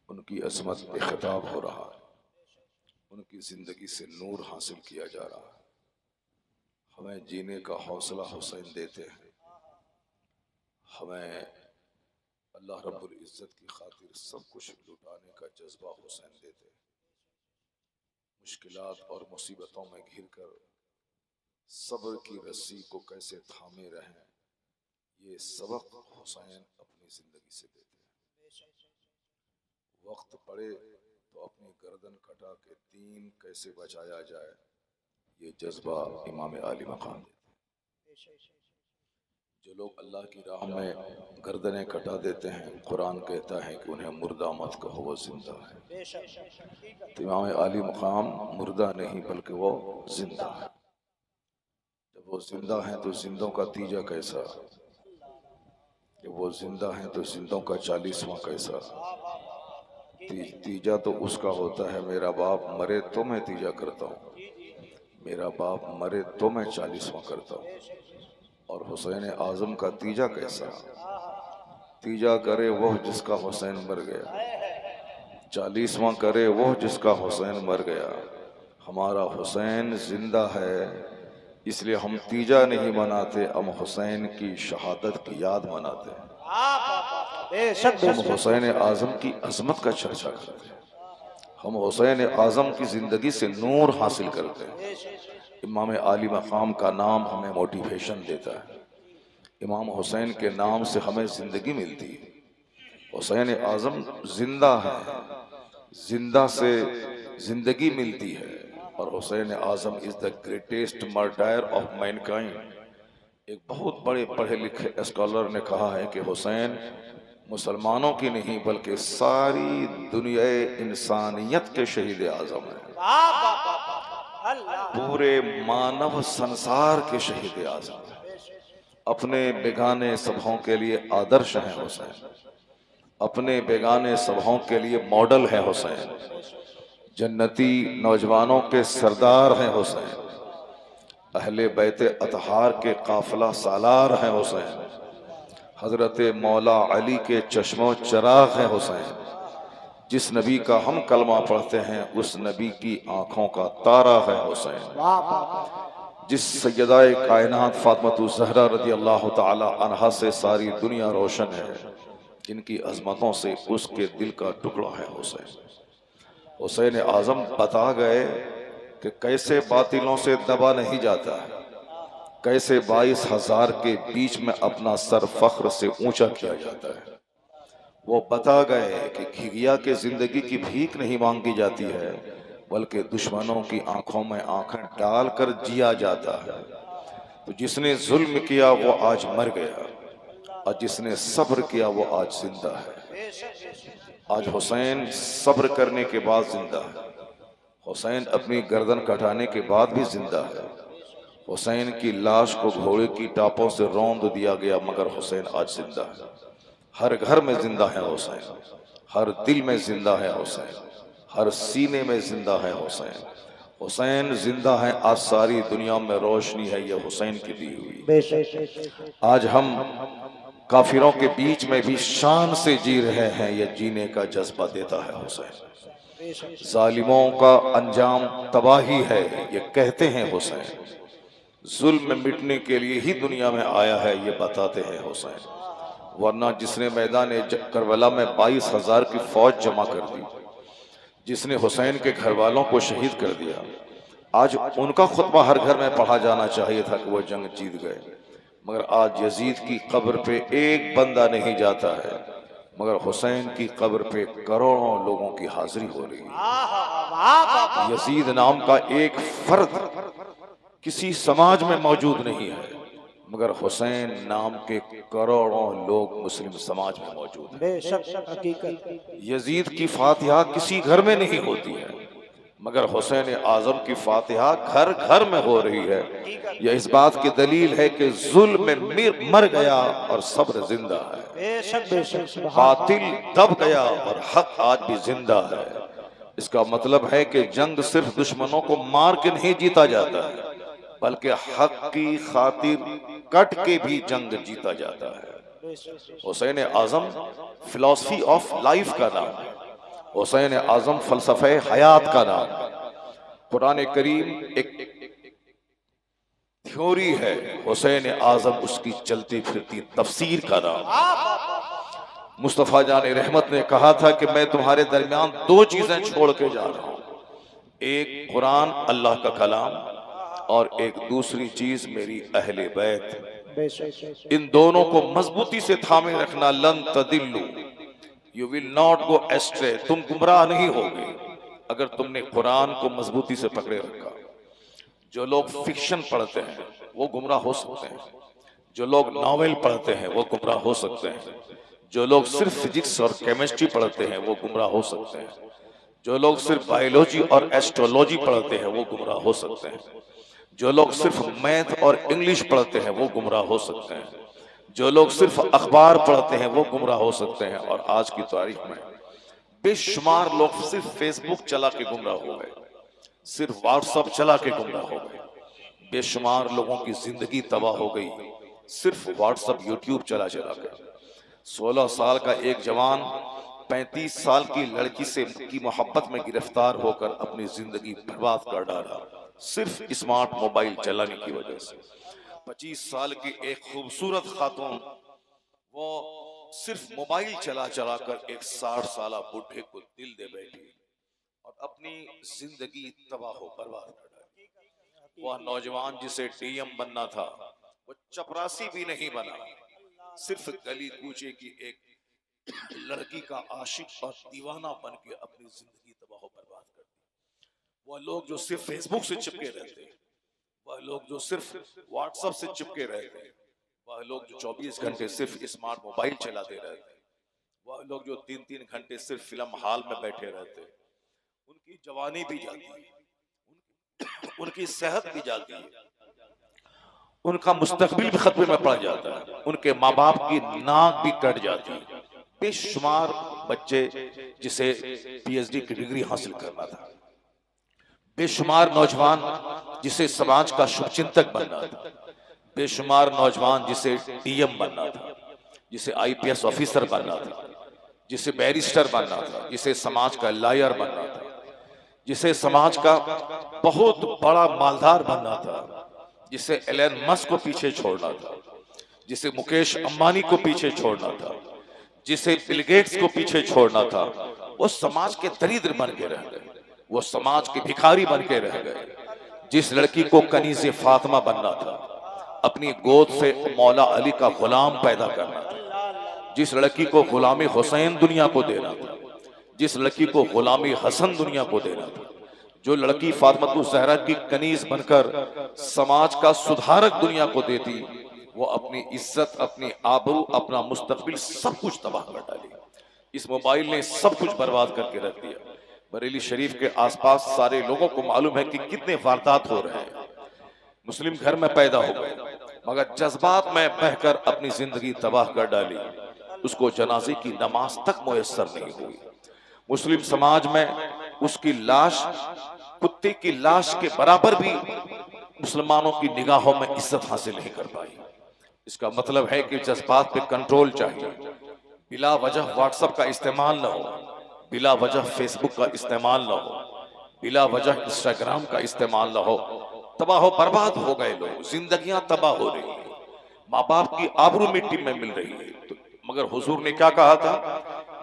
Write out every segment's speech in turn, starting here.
उनकी अजमत पे खिताब हो रहा है, उनकी जिंदगी से नूर हासिल किया जा रहा है। हमें जीने का हौसला हुसैन देते हैं, हमें अल्लाह रब्बुल इज्जत की खातिर सब कुछ लुटाने का जज्बा हुसैन देते हैं। मुश्किलात और मुसीबतों में घिर कर सब्र की रस्सी को कैसे थामे रहें, ये सबक हुसैन अपनी जिंदगी से देते हैं। वक्त पड़े तो अपनी गर्दन कटा के दीन कैसे बचाया जाए, ये जज्बा इमाम आली मकाम देते हैं। जो लोग अल्लाह की राह में गर्दनें कटा देते हैं, कुरान कहता है कि उन्हें मुर्दा मत कहो, वो जिंदा है। तो इमाम आली मकाम मुर्दा नहीं बल्कि वो जिंदा है। जब वो जिंदा है तो जिंदों का तीजा कैसा, जब वो जिंदा है तो जिंदों का 40वां कैसा। तीजा तो उसका होता है, मेरा बाप मरे तो मैं तीजा करता हूँ, मेरा बाप मरे तो मैं 40वां करता हूँ। और हुसैन आजम का तीजा कैसा, तीजा करे वह जिसका हुसैन मर गया, 40वां करे वह जिसका हुसैन मर गया। हमारा हुसैन जिंदा है, इसलिए हम तीजा नहीं मनाते, हम हुसैन की शहादत की याद मनाते हैं। हम हुसैन आजम की अजमत का चर्चा करते हैं, हम हुसैन आजम की जिंदगी से नूर हासिल करते हैं। इमाम आली मकाम का नाम हमें मोटिवेशन देता है, इमाम हुसैन के नाम से हमें जिंदगी मिलती है। हुसैन आजम जिंदा है, जिंदा से जिंदगी मिलती है। और Hussain Azam is the greatest martyr of mankind. एक बहुत बड़े पढ़े लिखे स्कॉलर ने कहा है कि हुसैन मुसलमानों की नहीं बल्कि सारी दुनिया इंसानियत के शहीद आजम है, पूरे मानव संसार के शहीद आजम है। अपने बेगाने सभाओं के लिए आदर्श है हुसैन, अपने बेगाने सभाओं के लिए मॉडल है हुसैन, जन्नती नौजवानों के सरदार हैं हुसैन, अहले बैत अतहार के काफिला सालार हैं हुसैन, हजरत मौला अली के चश्मो चराग हैं हुसैन। जिस नबी का हम कलमा पढ़ते हैं उस नबी की आंखों का तारा है हुसैन। जिस सैयदाए कायनात फातिमा ज़हरा रज़ी अल्लाह ताला अन्हा से सारी दुनिया रोशन है, जिनकी अजमतों से उसके दिल का टुकड़ा है हुसैन। हुसैन आजम बता गए कि कैसे बातिलों से दबा नहीं जाता है, कैसे 22,000 के बीच में अपना सर फख्र से ऊंचा किया जाता है। वो बता गए कि घिघिया के जिंदगी की भीख नहीं मांगी जाती है, बल्कि दुश्मनों की आंखों में आंखें डालकर जिया जाता है। तो जिसने जुल्म किया वो आज मर गया, और जिसने सब्र किया वो आज जिंदा है। आज हुसैन सब्र करने के बाद जिंदा है, हुसैन अपनी गर्दन कटाने के बाद भी जिंदा है। हुसैन की लाश को घोड़े की टापों से रौंद दिया गया, मगर हुसैन आज जिंदा है। हर घर में जिंदा है हुसैन, हर दिल में जिंदा है हुसैन, हर सीने में जिंदा है हुसैन। हुसैन जिंदा है, आज सारी दुनिया में रोशनी है, ये हुसैन की दी हुई। आज हम काफिरों के बीच में भी शान से जी रहे हैं, ये जीने का जज्बा देता है हुसैन। जालिमों का अंजाम तबाही है, ये कहते हैं हुसैन। जुल्म मिटने के लिए ही दुनिया में आया है, ये बताते हैं हुसैन। वरना जिसने मैदान करबला में 22,000 की फौज जमा कर दी, जिसने हुसैन के घर वालों को शहीद कर दिया, आज उनका खुतबा हर घर में पढ़ा जाना चाहिए था कि वो जंग जीत गए। मगर आज यजीद की कब्र पे एक बंदा नहीं जाता है, मगर हुसैन की कब्र पे करोड़ों लोगों की हाजिरी हो रही है। यजीद नाम का एक फर्द किसी समाज में मौजूद नहीं है, मगर हुसैन नाम के करोड़ों लोग मुस्लिम समाज में मौजूद हैं। यजीद की फातिहा किसी घर में नहीं होती है, मगर हुसैन आजम की फातिहा घर घर में हो रही है। यह इस बात की दलील है कि जुल्म में मर गया और सब्र जिंदा है। बातिल दब गया और हक आज भी जिंदा है। इसका मतलब है कि जंग सिर्फ दुश्मनों को मार के नहीं जीता जाता है, बल्कि हक की खातिर कट के भी जंग जीता जाता है। हुसैन आजम फिलॉसफी ऑफ लाइफ का नाम है। हुसैन आजम फलसफे हयात का नाम। कुरान करीम एक थ्योरी है, हुसैन आजम उसकी चलती फिरती तफसीर का नाम। मुस्तफ़ा जान रहमत ने कहा था कि मैं तुम्हारे दरमियान दो चीजें छोड़ के जा रहा हूं, एक कुरान अल्लाह का कलाम और एक दूसरी चीज मेरी अहले बैत। इन दोनों को मजबूती से थामे रखना। लन तदिल्लु, you will not go astray, तुम गुमराह नहीं होगे अगर तुमने कुरान को मजबूती से पकड़े रखा। जो लोग फिक्शन पढ़ते हैं वो गुमराह हो सकते हैं, जो लोग नॉवेल पढ़ते हैं वो गुमराह हो सकते हैं, जो लोग सिर्फ फिजिक्स और केमिस्ट्री पढ़ते हैं वो गुमराह हो सकते हैं, जो लोग सिर्फ बायोलॉजी और एस्ट्रोलॉजी पढ़ते हैं वो गुमराह हो सकते हैं, जो लोग सिर्फ मैथ और इंग्लिश पढ़ते हैं वो गुमराह हो सकते हैं, जो लोग सिर्फ अखबार पढ़ते हैं वो गुमराह हो सकते हैं। और आज की तारीख में बेशुमार लोग सिर्फ फेसबुक चला के गुमराह हो गए, सिर्फ व्हाट्सएप चला के गुमराह हो गए। बेशुमार लोगों की जिंदगी तबाह हो गई सिर्फ व्हाट्सएप यूट्यूब चला चला कर। 16 साल का एक जवान 35 साल की लड़की से की मोहब्बत में गिरफ्तार होकर अपनी जिंदगी बर्बाद कर डाला सिर्फ स्मार्ट मोबाइल चलाने की वजह से। 25 साल की एक खूबसूरत खातून वो सिर्फ मोबाइल चला चला कर एक 60 साल बूढ़े को दिल दे बैठी और अपनी जिंदगी तबाह बर्बाद कर डाली। वह नौजवान जिसे डीएम बनना था वो चपरासी भी नहीं बना, सिर्फ गली कूचे की एक लड़की का आशिक और दीवाना बन के अपनी जिंदगी तबाह बर्बाद कर दी। वह लोग जो सिर्फ फेसबुक से चिपके रहते, वह लोग जो सिर्फ व्हाट्सएप से चिपके रहते, वह लोग जो 24 घंटे सिर्फ स्मार्ट मोबाइल चलाते रहते, वह लोग जो 3-3 घंटे सिर्फ फिल्म हॉल में बैठे रहते, उनकी जवानी भी जाती है, उनकी सेहत भी जाती है, उनका मुस्तकबिल भी खतरे में पड़ जाता है, उनके माँ बाप की नाक भी कट जाती है। बेशुमार बच्चे जिसे पीएचडी की डिग्री हासिल करना था, बेशुमार नौजवान जिसे समाज का शुभचिंतक बनना था, बेशुमार नौजवान जिसे डीएम बनना था, जिसे आईपीएस ऑफिसर बनना था, जिसे बैरिस्टर बनना था, जिसे समाज का लॉयर बनना था, जिसे समाज का बहुत बड़ा मालदार बनना था, जिसे एलन मस्क को पीछे छोड़ना था, जिसे मुकेश अंबानी को पीछे छोड़ना था, जिसे बिल गेट्स को पीछे छोड़ना था, वो समाज के दरिद्र बन के रह गए, वो समाज के भिखारी बन के रह गए। जिस लड़की को कनीज़े फातिमा बनना था, अपनी गोद से मौला अली का गुलाम पैदा करना था, जिस लड़की को गुलामी हुसैन दुनिया को देना था, जिस लड़की को गुलामी हसन दुनिया को देना था, जो लड़की फातिमा ज़हरा की कनीज बनकर समाज का सुधारक दुनिया को देती, वो अपनी इज्जत, अपनी आबरू, अपना मुस्तकबिल सब कुछ तबाह कर डाली। इस मोबाइल ने सब कुछ बर्बाद करके रख दिया। बरेली शरीफ के आसपास सारे लोगों को मालूम है कि कितने वारदात हो रहे हैं। मुस्लिम घर में पैदा हो गए मगर जज्बात में बहकर अपनी जिंदगी तबाह कर डाली, उसको जनाजे की नमाज तक मुयस्सर नहीं हुई। मुस्लिम समाज में उसकी लाश कुत्ते की लाश के बराबर भी मुसलमानों की निगाहों में इज्जत हासिल नहीं कर पाई। इसका मतलब है कि जज्बात पे कंट्रोल चाहिए। बिला वजह व्हाट्सएप का इस्तेमाल न हो, बिला वजह फेसबुक का इस्तेमाल न हो, बिला वजह इंस्टाग्राम का इस्तेमाल न हो। तबाह हो बर्बाद हो गए लोग, जिंदगियां तबाह हो रही है, माँ बाप की आबरू मिट्टी में मिल रही है। तो मगर हुजूर ने क्या कहा था?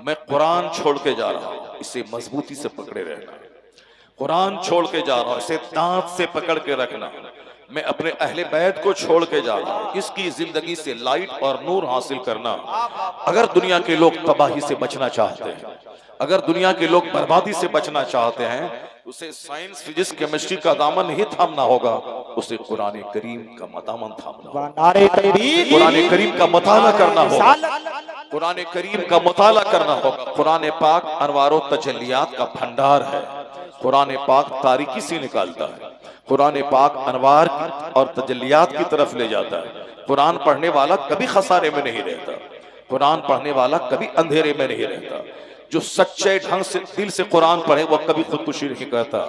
मैं कुरान छोड़ के जा रहा हूं, इसे मजबूती से पकड़े रहना। कुरान छोड़ के जा रहा हूं, इसे दांत से पकड़ के रखना। मैं अपने अहले बैत को छोड़ के जा रहा हूं, इसकी जिंदगी से लाइट और नूर हासिल करना। अगर दुनिया के लोग तबाही से बचना चाहते हैं, अगर दुनिया के लोग बर्बादी से बचना चाहते हैं, उसे साइंस, फिजिक्स, केमिस्ट्री का दामन नहीं थामना होगा, उसे कुरान करीम का दामन थामना होगा। कुरान करीम का मुताला करना होगा, कुरान करीम का मुताला करना होगा। कुरान पाक अनवारो तजल्लियात का भंडार है। कुरान पाक तारीकी से निकालता है, कुरान पाक अनवार और तजल्लियात की तरफ ले जाता है। कुरान पढ़ने वाला कभी खसारे में नहीं रहता, कुरान पढ़ने वाला कभी अंधेरे में नहीं रहता। जो सच्चे ढंग से दिल से कुरान पढ़े वो कभी खुदकुशी नहीं करता,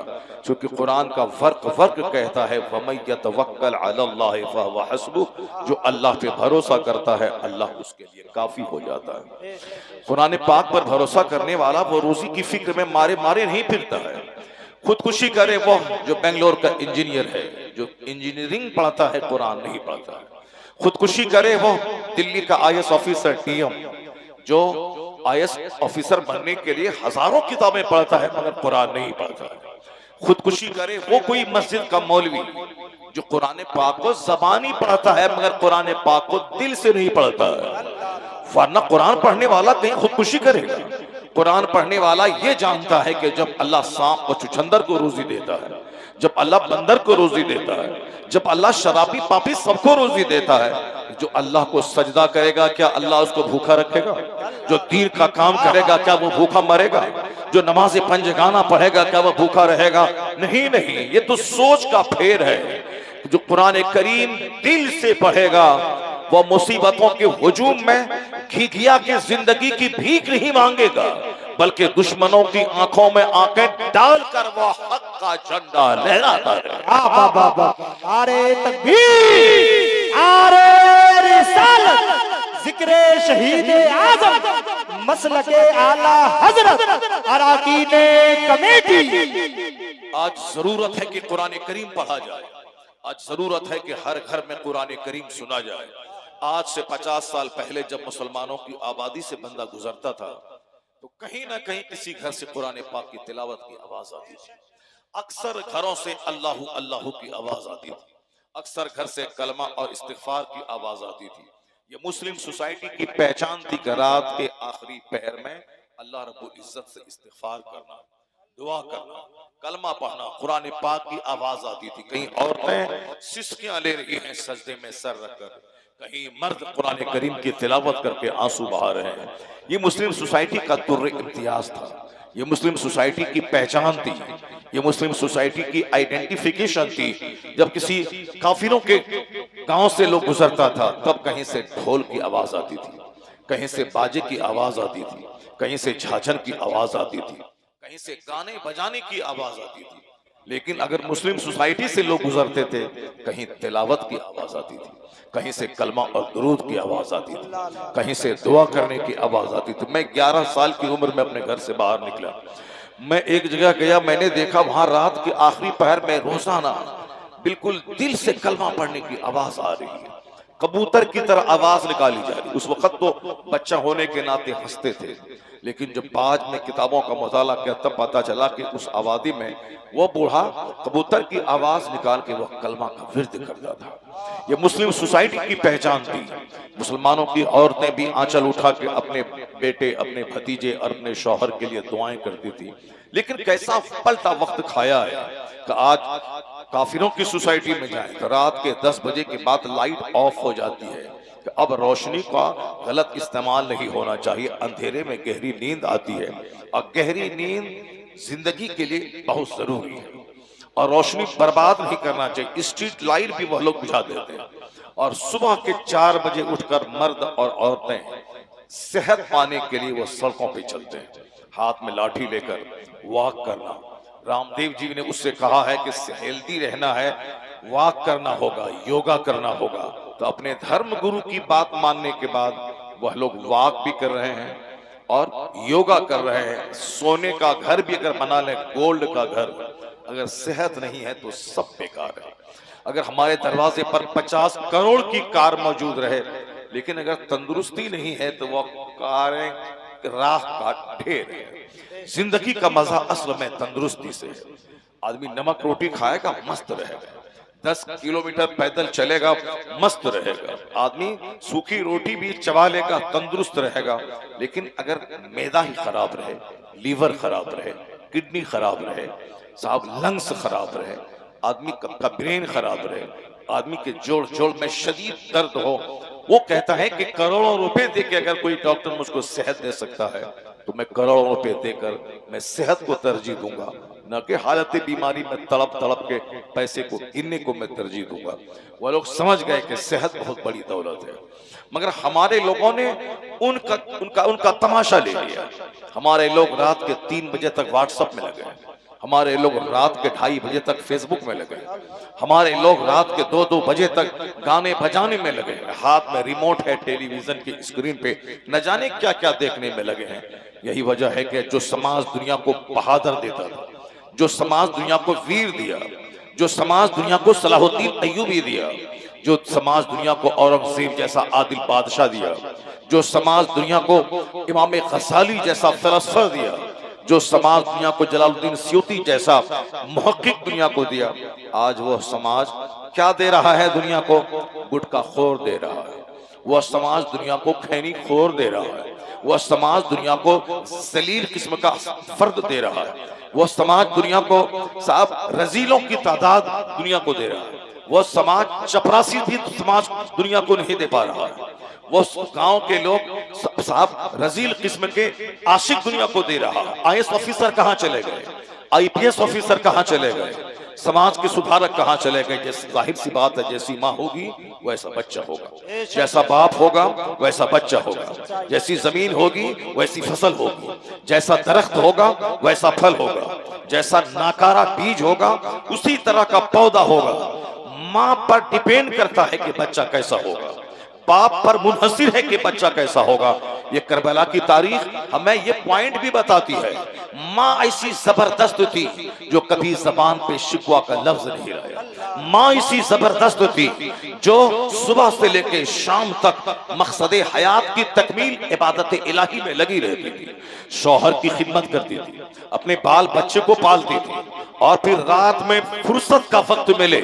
क्योंकि कुरान का वर्क कहता है वमन यतवक्कल अलल्लाह फहुव हस्बुह, जो अल्लाह पे भरोसा करता है अल्लाह उसके लिए काफी हो जाता है। कुरान पाक पर भरोसा करने वाला वो रोजी की फिक्र में मारे मारे नहीं फिरता है। खुदकुशी करे वो जो बेंगलोर का इंजीनियर है, जो इंजीनियरिंग पढ़ता है कुरान नहीं पढ़ता है। खुदकुशी करे वो दिल्ली का आईएएस ऑफिसर टीएम, जो आईएएस ऑफिसर बनने के लिए हजारों किताबें पढ़ता है मगर कुरान नहीं पढ़ता है। खुदकुशी करे वो कोई मस्जिद का मौलवी जो कुरान पाक को ज़बानी पढ़ता है मगर कुरान पाक को दिल से नहीं पढ़ता है। वरना कुरान पढ़ने वाला कहीं खुदकुशी करेगा? कुरान पढ़ने वाला ये जानता है कि जब अल्लाह सांप और चुचंदर को रोजी देता है, जब अल्लाह बंदर को रोजी देता है, जब अल्लाह शराबी पापी सबको रोजी देता है, जो अल्लाह को सजदा करेगा क्या अल्लाह उसको भूखा रखेगा? जो दीन का काम करेगा क्या वो भूखा मरेगा? जो नमाज पंजगाना पढ़ेगा क्या वो भूखा रहेगा? नहीं नहीं, ये तो सोच का फेर है। जो कुरान करीम दिल से पढ़ेगा वो मुसीबतों के हुजूम में घिघिया की जिंदगी की भीख नहीं मांगेगा, बल्कि दुश्मनों की आंखों में आंखें डालकर वो हक का झंडा लहराता रहेगा। नारे तकबीर, नारे रिसालत, जिक्रे शहीद आजम, मसलके आला हजरत, अराकीने कमेटी। आज जरूरत है कि कुरान करीम पढ़ा जाए, आज जरूरत है कि हर घर में कुरान करीम सुना जाए। आज से 50 साल पहले जब मुसलमानों की आबादी से बंदा गुजरता था तो कहीं ना कहीं किसी घर से कुरान पाक की तिलावत की आवाज आती थी। अक्सर घरों से अल्लाहू अल्लाहू की आवाज आती थी, अक्सर घर से कलमा और इस्तिगफार की आवाज आती थी। ये मुस्लिम सोसाइटी की पहचान थी कि रात के आखिरी पहर में अल्लाह रब्बुल इज्जत से इस्तिगफार करना, दुआ करना, कलमा पढ़ना, कुरान पाक की आवाज आती थी। कहीं औरतें सिसकियां ले रही हैं सजदे में सर रखकर, कहीं मर्द कुरान करीम की तिलावत करके आंसू बहा रहे हैं। ये मुस्लिम सोसाइटी का तुर्र इम्तियाज था, ये मुस्लिम सोसाइटी की पहचान थी, ये मुस्लिम सोसाइटी की आइडेंटिफिकेशन थी। जब किसी काफिरों के गांव से लोग गुजरता था तब कहीं से ढोल की आवाज आती थी, कहीं से बाजे की आवाज आती थी, कहीं से झांझन की आवाज आती थी, कहीं से गाने बजाने की आवाज आती थी। लेकिन अगर मुस्लिम सोसाइटी से लोग गुजरते थे कहीं तिलावत की आवाज आती थी, कहीं से कलमा और दुरूद की आवाज आती थी, कहीं से दुआ करने की आवाज आती थी। मैं 11 साल की उम्र में अपने घर से बाहर निकला, मैं एक जगह गया, मैंने देखा वहां रात के आखिरी पहर में रोजाना बिल्कुल दिल से कलमा पढ़ने की आवाज आ रही है, कबूतर की तरह आवाज निकाली जा रही। उस वक्त तो बच्चा होने के नाते हंसते थे, लेकिन जब बाद में किताबों का मुताला किया तब पता चला कि उस आबादी में वो बूढ़ा कबूतर की आवाज निकाल के वह कलमा का विर्द करता था। ये मुस्लिम सोसाइटी की पहचान थी। मुसलमानों की औरतें भी आंचल उठा के अपने बेटे, अपने भतीजे और अपने शौहर के लिए दुआएं करती थी। लेकिन कैसा पलटा वक्त खाया है कि आज काफिरों की सोसाइटी में जाए तो रात के 10 बजे के बाद लाइट ऑफ हो जाती है कि अब रोशनी का गलत इस्तेमाल नहीं होना चाहिए। अंधेरे में गहरी नींद आती है और गहरी नींद जिंदगी के लिए बहुत जरूरी है और रोशनी बर्बाद नहीं करना चाहिए। स्ट्रीट लाइट भी वह लोग बुझा देते हैं और सुबह के 4 बजे उठकर मर्द और औरतें सेहत पाने के लिए वो सड़कों पे चलते हैं, हाथ में लाठी लेकर वॉक करना। रामदेव जी ने उससे कहा है कि हेल्दी रहना है, वॉक करना होगा, योगा करना होगा। तो अपने धर्म गुरु की बात मानने के बाद वह लोग वॉक भी कर रहे हैं और योगा कर रहे हैं। सोने का घर भी अगर बना ले, गोल्ड का घर, अगर सेहत नहीं है तो सब बेकार है। अगर हमारे दरवाजे पर 50 करोड़ की कार मौजूद रहे लेकिन अगर तंदुरुस्ती नहीं है तो वह कारें राह का ढेर है। जिंदगी का मजा असल में तंदुरुस्ती से है। आदमी नमक रोटी खाएगा मस्त रहेगा, 10 किलोमीटर पैदल चलेगा मस्त रहेगा, आदमी सूखी रोटी भी चबा लेगा तंदुरुस्त रहेगा। लेकिन अगर मैदा ही खराब रहे, लीवर खराब रहे, किडनी खराब रहे, साहब लंग्स खराब रहे, आदमी का ब्रेन खराब रहे, आदमी के जोड़ में शदीद दर्द हो, वो कहता है कि करोड़ों रुपए देके अगर कोई डॉक्टर मुझको सेहत दे सकता है तो मैं करोड़ों रुपए देकर मैं सेहत को तरजीह दूंगा। न कि हालत बीमारी में तड़प तड़प के पैसे को गिनने को मैं तरजीह दूंगा। वह लोग समझ गए कि सेहत बहुत बड़ी दौलत है, मगर हमारे लोगों ने उनका उनका उनका तमाशा ले लिया। हमारे लोग रात के 3 बजे तक व्हाट्सएप में लगे, हमारे लोग रात के 2:30 बजे तक फेसबुक में लगे, हमारे लोग रात के 2-2 बजे तक गाने बजाने में लगे, हाथ में रिमोट है, टेलीविजन की स्क्रीन पे न जाने क्या क्या देखने में लगे हैं। यही वजह है कि जो समाज दुनिया को बहादुर देता था, जो समाज दुनिया को वीर दिया, जो समाज दुनिया को सलाहुद्दीन अय्यूबी दिया, जो समाज दुनिया को औरंगजेब जैसा आदिल बादशाह दिया, जो समाज दुनिया को इमाम गज़ाली जैसा फिलसफर दिया, जो समाज दुनिया को जलालुद्दीन सियूती जैसा मुहक्किक दुनिया को दिया, आज वह समाज क्या दे रहा है दुनिया को? गुटखा खोर दे रहा है। वह समाज दुनिया को खैनी खोर दे रहा है। वह समाज दुनिया को जलील किस्म का फर्द दे रहा है। वह समाज दुनिया को साहब रजीलों की तादाद दुनिया को दे रहा है। वह समाज चपरासी भी समाज दुनिया को नहीं दे पा रहा है। वो गांव के लोग साहब रजील किस्म के आशिक दुनिया को दे रहा है। IAS ऑफिसर कहाँ चले गए? IPS ऑफिसर कहाँ चले गए? समाज के सुधारक कहाँ चले गए? जैसी जाहिर सी बात है, जैसी माँ होगी वैसा बच्चा होगा, जैसा बाप होगा वैसा बच्चा होगा, जैसी जमीन होगी वैसी फसल होगी, जैसा दरख्त होगा वैसा फल होगा, जैसा नाकारा बीज होगा उसी तरह का पौधा होगा। माँ पर डिपेंड करता है कि बच्चा कैसा होगा, बाप पर मुनहसिर है कि बच्चा कैसा होगा। ये करबला की तारीख हमें ये पॉइंट भी बताती है। माँ ऐसी जबरदस्त थी जो कभी जबान पे शिकवा का लफ्ज नहीं लाया। माँ ऐसी जबरदस्त थी जो सुबह से लेकर शाम तक मकसद हयात की तकमील इबादत इलाही में लगी रहती थी। शौहर की खिदमत करती थी, अपने बाल बच्चे को पालती थी, और फिर रात में फुर्सत का वक्त मिले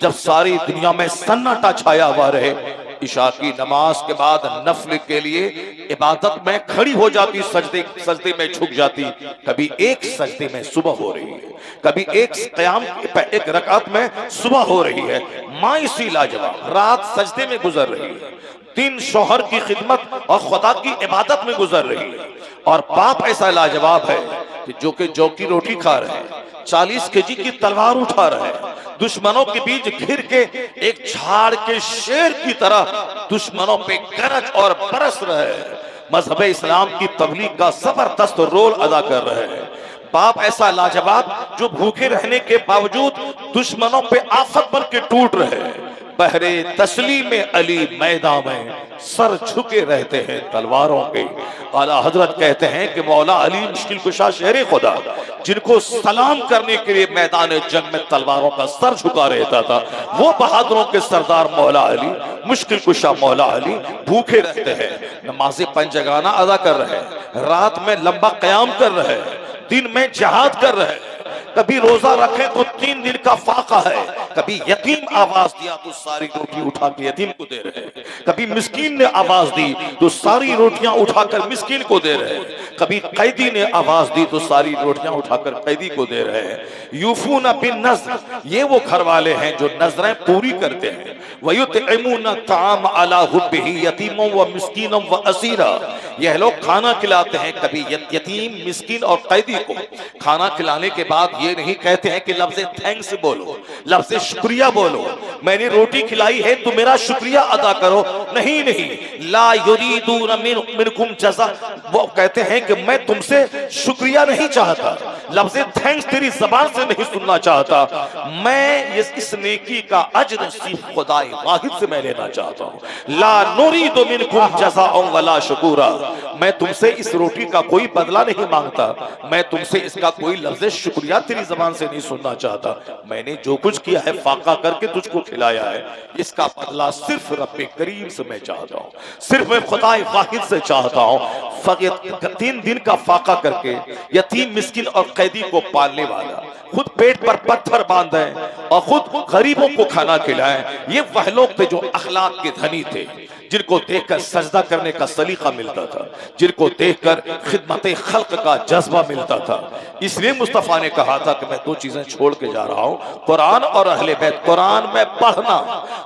जब सारी दुनिया में सन्नाटा छाया हुआ रहे, इशा की नमाज के बाद नफल के लिए इबादत में खड़ी हो जाती, सजदे में झुक जाती। कभी एक सजदे में सुबह हो रही है, कभी एक क़याम एक रकात में सुबह हो रही है। माँ इसी लाजवाब रात सजदे में गुजर रही है, दिन शौहर की खिदमत और खुदा की इबादत में गुजर रही है। और बाप ऐसा लाजवाब है कि जो की रोटी खा रहे हैं, 40 केजी की तलवार उठा रहे हैं, दुश्मनों के बीच घिर के एक झाड़ के शेर की तरह दुश्मनों पे गरज और बरस रहे हैं। मजहब इस्लाम की तबलीग का जबरदस्त रोल अदा कर रहे हैं। बाप ऐसा लाजवाब जो भूखे रहने के बावजूद दुश्मनों पे आफत बन के टूट रहे हैं। बहरे तस्लीम में अली मैदान में सर झुके रहते हैं तलवारों के। आला हजरत कहते हैं कि मौला अली मुश्किल कुशा शेर खुदा, जिनको सलाम करने के लिए मैदान जंग में तलवारों का सर झुका रहता था, वो बहादुरों के सरदार मौला अली, मुश्किल कुशा मौला अली भूखे रहते हैं, नमाज़े पंजगाना अदा कर रहे हैं, रात में लंबा क़याम कर रहे हैं, दिन में जिहाद कर रहे हैं। कभी रोजा रखे तो 3 दिन का फाका है, कभी यतीम आवाज दिया तो सारी रोटी उठा के यतीम को दे रहे हैं, कभी मिस्कीन ने आवाज दी तो सारी रोटियां उठाकर मिस्कीन को दे रहे हैं, कभी कैदी ने आवाज दी तो सारी रोटियां उठाकर कैदी को दे रहे हैं। यूफूना बिन नज़्र, ये वो घर वाले हैं जो नजरें पूरी करते हैं। वयुतइमूना ताम अला हुब्बिही यतीमों व मिस्कीनों व असीरा, यह लोग खाना खिलाते हैं, कभी यतीम, मिस्कीन और कैदी को। खाना खिलाने के बाद ये नहीं कहते हैं कि लफ्ज़े थैंक्स बोलो, लफ्ज़े शुक्रिया बोलो, मैंने रोटी खिलाई है तो मेरा शुक्रिया अदा करो। नहीं नहीं, ला युरीदून मिनकुम जज़ा, वो कहते हैं कि मैं तुमसे शुक्रिया नहीं चाहता, लफ्ज़े थैंक्स तेरी ज़बान से नहीं सुनना चाहता, मैं इस नेकी का अज्र सिर्फ खुदा वाहिद से मैं लेना चाहता हूँ। ला नुरीदु मिनकुम जज़ाअन वला शुकुरा, मैं तुमसे इस रोटी का कोई बदला नहीं मांगता, मैं तुमसे इसका कोई लफ्ज़ शुक्रिया तेरी जबान से नहीं सुनना चाहता। मैंने जो कुछ किया है फाका करके तुझको खिलाया है, इसका बदला सिर्फ रब्बे करीम से मैं चाहता हूँ, सिर्फ मैं खुदा वाहिद से चाहता हूँ। 3 दिन का फाका करके यतीम, मिस्किन और कैदी को पालने वाला, खुद पेट पर पत्थर बांधे और खुद गरीबों को खाना खिलाए, ये वह लोग थे जो अखलाक के धनी थे, जिनको देखकर सजदा करने का सलीका मिलता था, जिनको देखकर खिदमत खल्क का जज्बा मिलता था। इसलिए मुस्तफ़ा ने कहा था कि मैं 2 चीजें छोड़ के जा रहा हूँ, कुरान और अहले बैत। कुरान में पढ़ना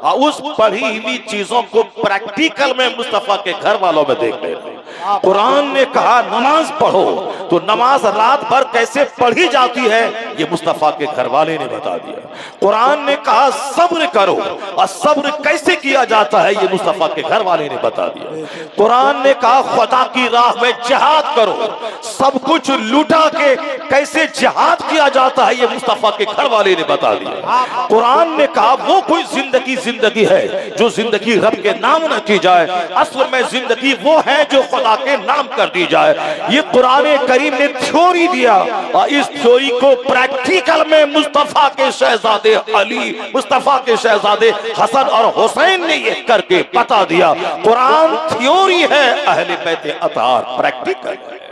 और उस पढ़ी हुई चीजों को प्रैक्टिकल में मुस्तफ़ा के घर वालों में देख लेना। कुरान ने कहा नमाज पढ़ो, तो नमाज रात भर कैसे पढ़ी जाती है ये मुस्तफा के घर वाले ने बता दिया। कुरान ने कहा सब्र करो, और सब्र कैसे किया जाता है ये मुस्तफा के घर वाले ने बता दिया। कुरान ने कहा खुदा की राह में जिहाद करो, सब कुछ लुटा के कैसे जिहाद किया जाता है ये मुस्तफा के घर वाले ने बता दिया। कुरान ने कहा वो कोई जिंदगी है जो जिंदगी रब के नाम न की जाए, असल में जिंदगी वो है जो खुदा के नाम कर दी जाए। ये कुरान करीम ने थ्योरी दिया, और इस थ्योरी को प्रैक्टिकल में मुस्तफा के शहजादे अली, मुस्तफा के शहजादे हसन और हुसैन ने ये करके बता दिया। कुरान थ्योरी है, अहले बैत अतार प्रैक्टिकल है।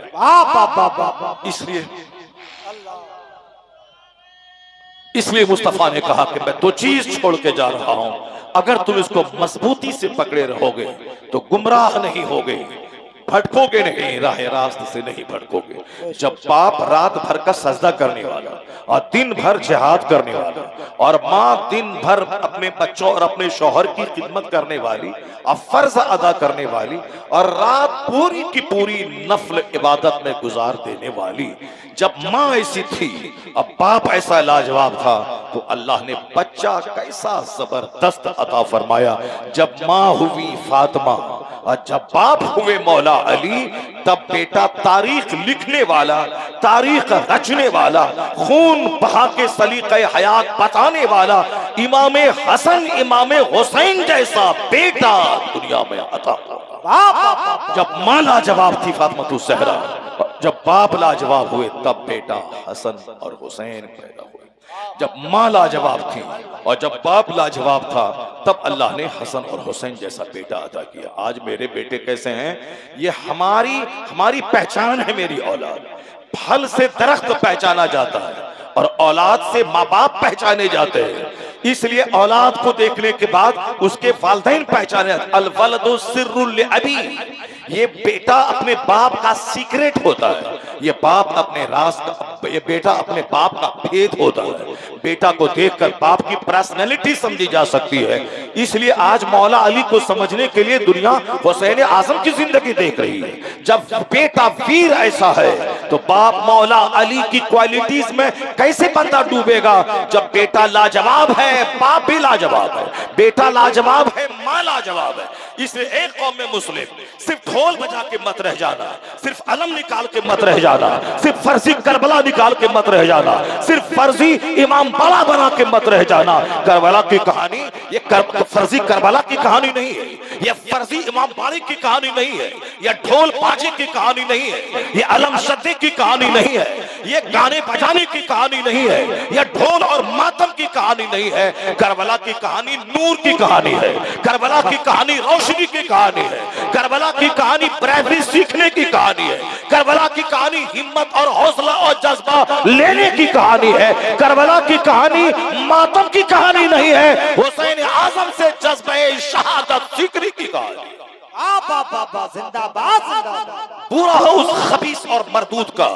इसलिए मुस्तफा ने कहा कि मैं दो चीज छोड़ के जा रहा हूं, अगर तुम इसको मजबूती से पकड़े रहोगे तो गुमराह नहीं होगे, भटकोगे नहीं, राह रास्त से नहीं भटकोगे। जब बाप रात भर का सजदा करने वाला और दिन भर जिहाद करने वाला, और माँ दिन भर अपने बच्चों और अपने शौहर की खिदमत करने वाली और फर्ज अदा करने वाली, और रात पूरी की पूरी नफल इबादत में गुजार देने वाली, जब माँ ऐसी थी अब बाप ऐसा लाजवाब था, तो अल्लाह ने बच्चा कैसा जबरदस्त अता फरमाया। जब माँ हुई फातिमा और जब बाप हुए मौला अली, तब बेटा तारीख लिखने वाला, तारीख रचने वाला, खून बहा के सलीक़े हयात बताने वाला इमाम हसन इमाम हुसैन जैसा बेटा दुनिया में अता हुआ। जब माँ लाजवाब थी फातिमा ज़हरा, जब बाप लाजवाब हुए तब बेटा हसन और हुसैन पैदा हुए। जब माँ लाजवाब थी और जब बाप लाजवाब था, तब अल्लाह ने हसन और हुसैन जैसा बेटा अता किया। आज मेरे बेटे कैसे हैं, ये हमारी पहचान है। मेरी औलाद, फल से दरख्त पहचाना जाता है और औलाद से माँ बाप पहचाने जाते हैं। इसलिए औलाद को देखने के बाद उसके वालिदैन पहचाने। अल वलदु सिर्रुल अबी, ये बेटा अपने बाप का सीक्रेट होता है, ये बाप अपने राज का, ये बेटा अपने बाप का भेद होता है। बेटा को देखकर बाप की पर्सनैलिटी समझी जा सकती है। इसलिए आज मौला अली को समझने के लिए दुनिया हुसैन आजम की जिंदगी देख रही है। जब बेटा वीर ऐसा है तो बाप मौला अली की क्वालिटीज में कैसे बंदा डूबेगा। जब बेटा लाजवाब है, बाप भी लाजवाब है, बेटा लाजवाब है, माँ लाजवाब है। इसलिए एक कौम में मुस्लिम सिर्फ ढोल बजा के मत रह जाना, सिर्फ अलम निकाल के मत रह जाना, सिर्फ फर्जी करबला निकाल के मत रह जाना, सिर्फ फर्जी इमाम बाड़ा बना के मत रह जाना। करबला की कहानी ये फर्जी करबला की कहानी नहीं है, ये फर्जी इमाम बाड़ी की कहानी नहीं है, ये ढोल बाजे की कहानी नहीं है, ये अलम शद्दे की कहानी नहीं है, ये गाने बजाने की कहानी नहीं है, ये ढोल और मातम की कहानी नहीं है। करबला की कहानी नूर की कहानी है, करबला की कहानी रोशनी की कहानी है, करबला की कहानी ब्रेवरी सीखने की कहानी है, करबला की कहानी हिम्मत और हौसला और जज्बा लेने की कहानी है। करबला की कहानी मातम की कहानी नहीं है, हुसैन आजम से जज्बे शहादत सीखने की कहानी। जिंदाबाद जिंदाबाद। बुरा हो उस खबीस और मरदूद का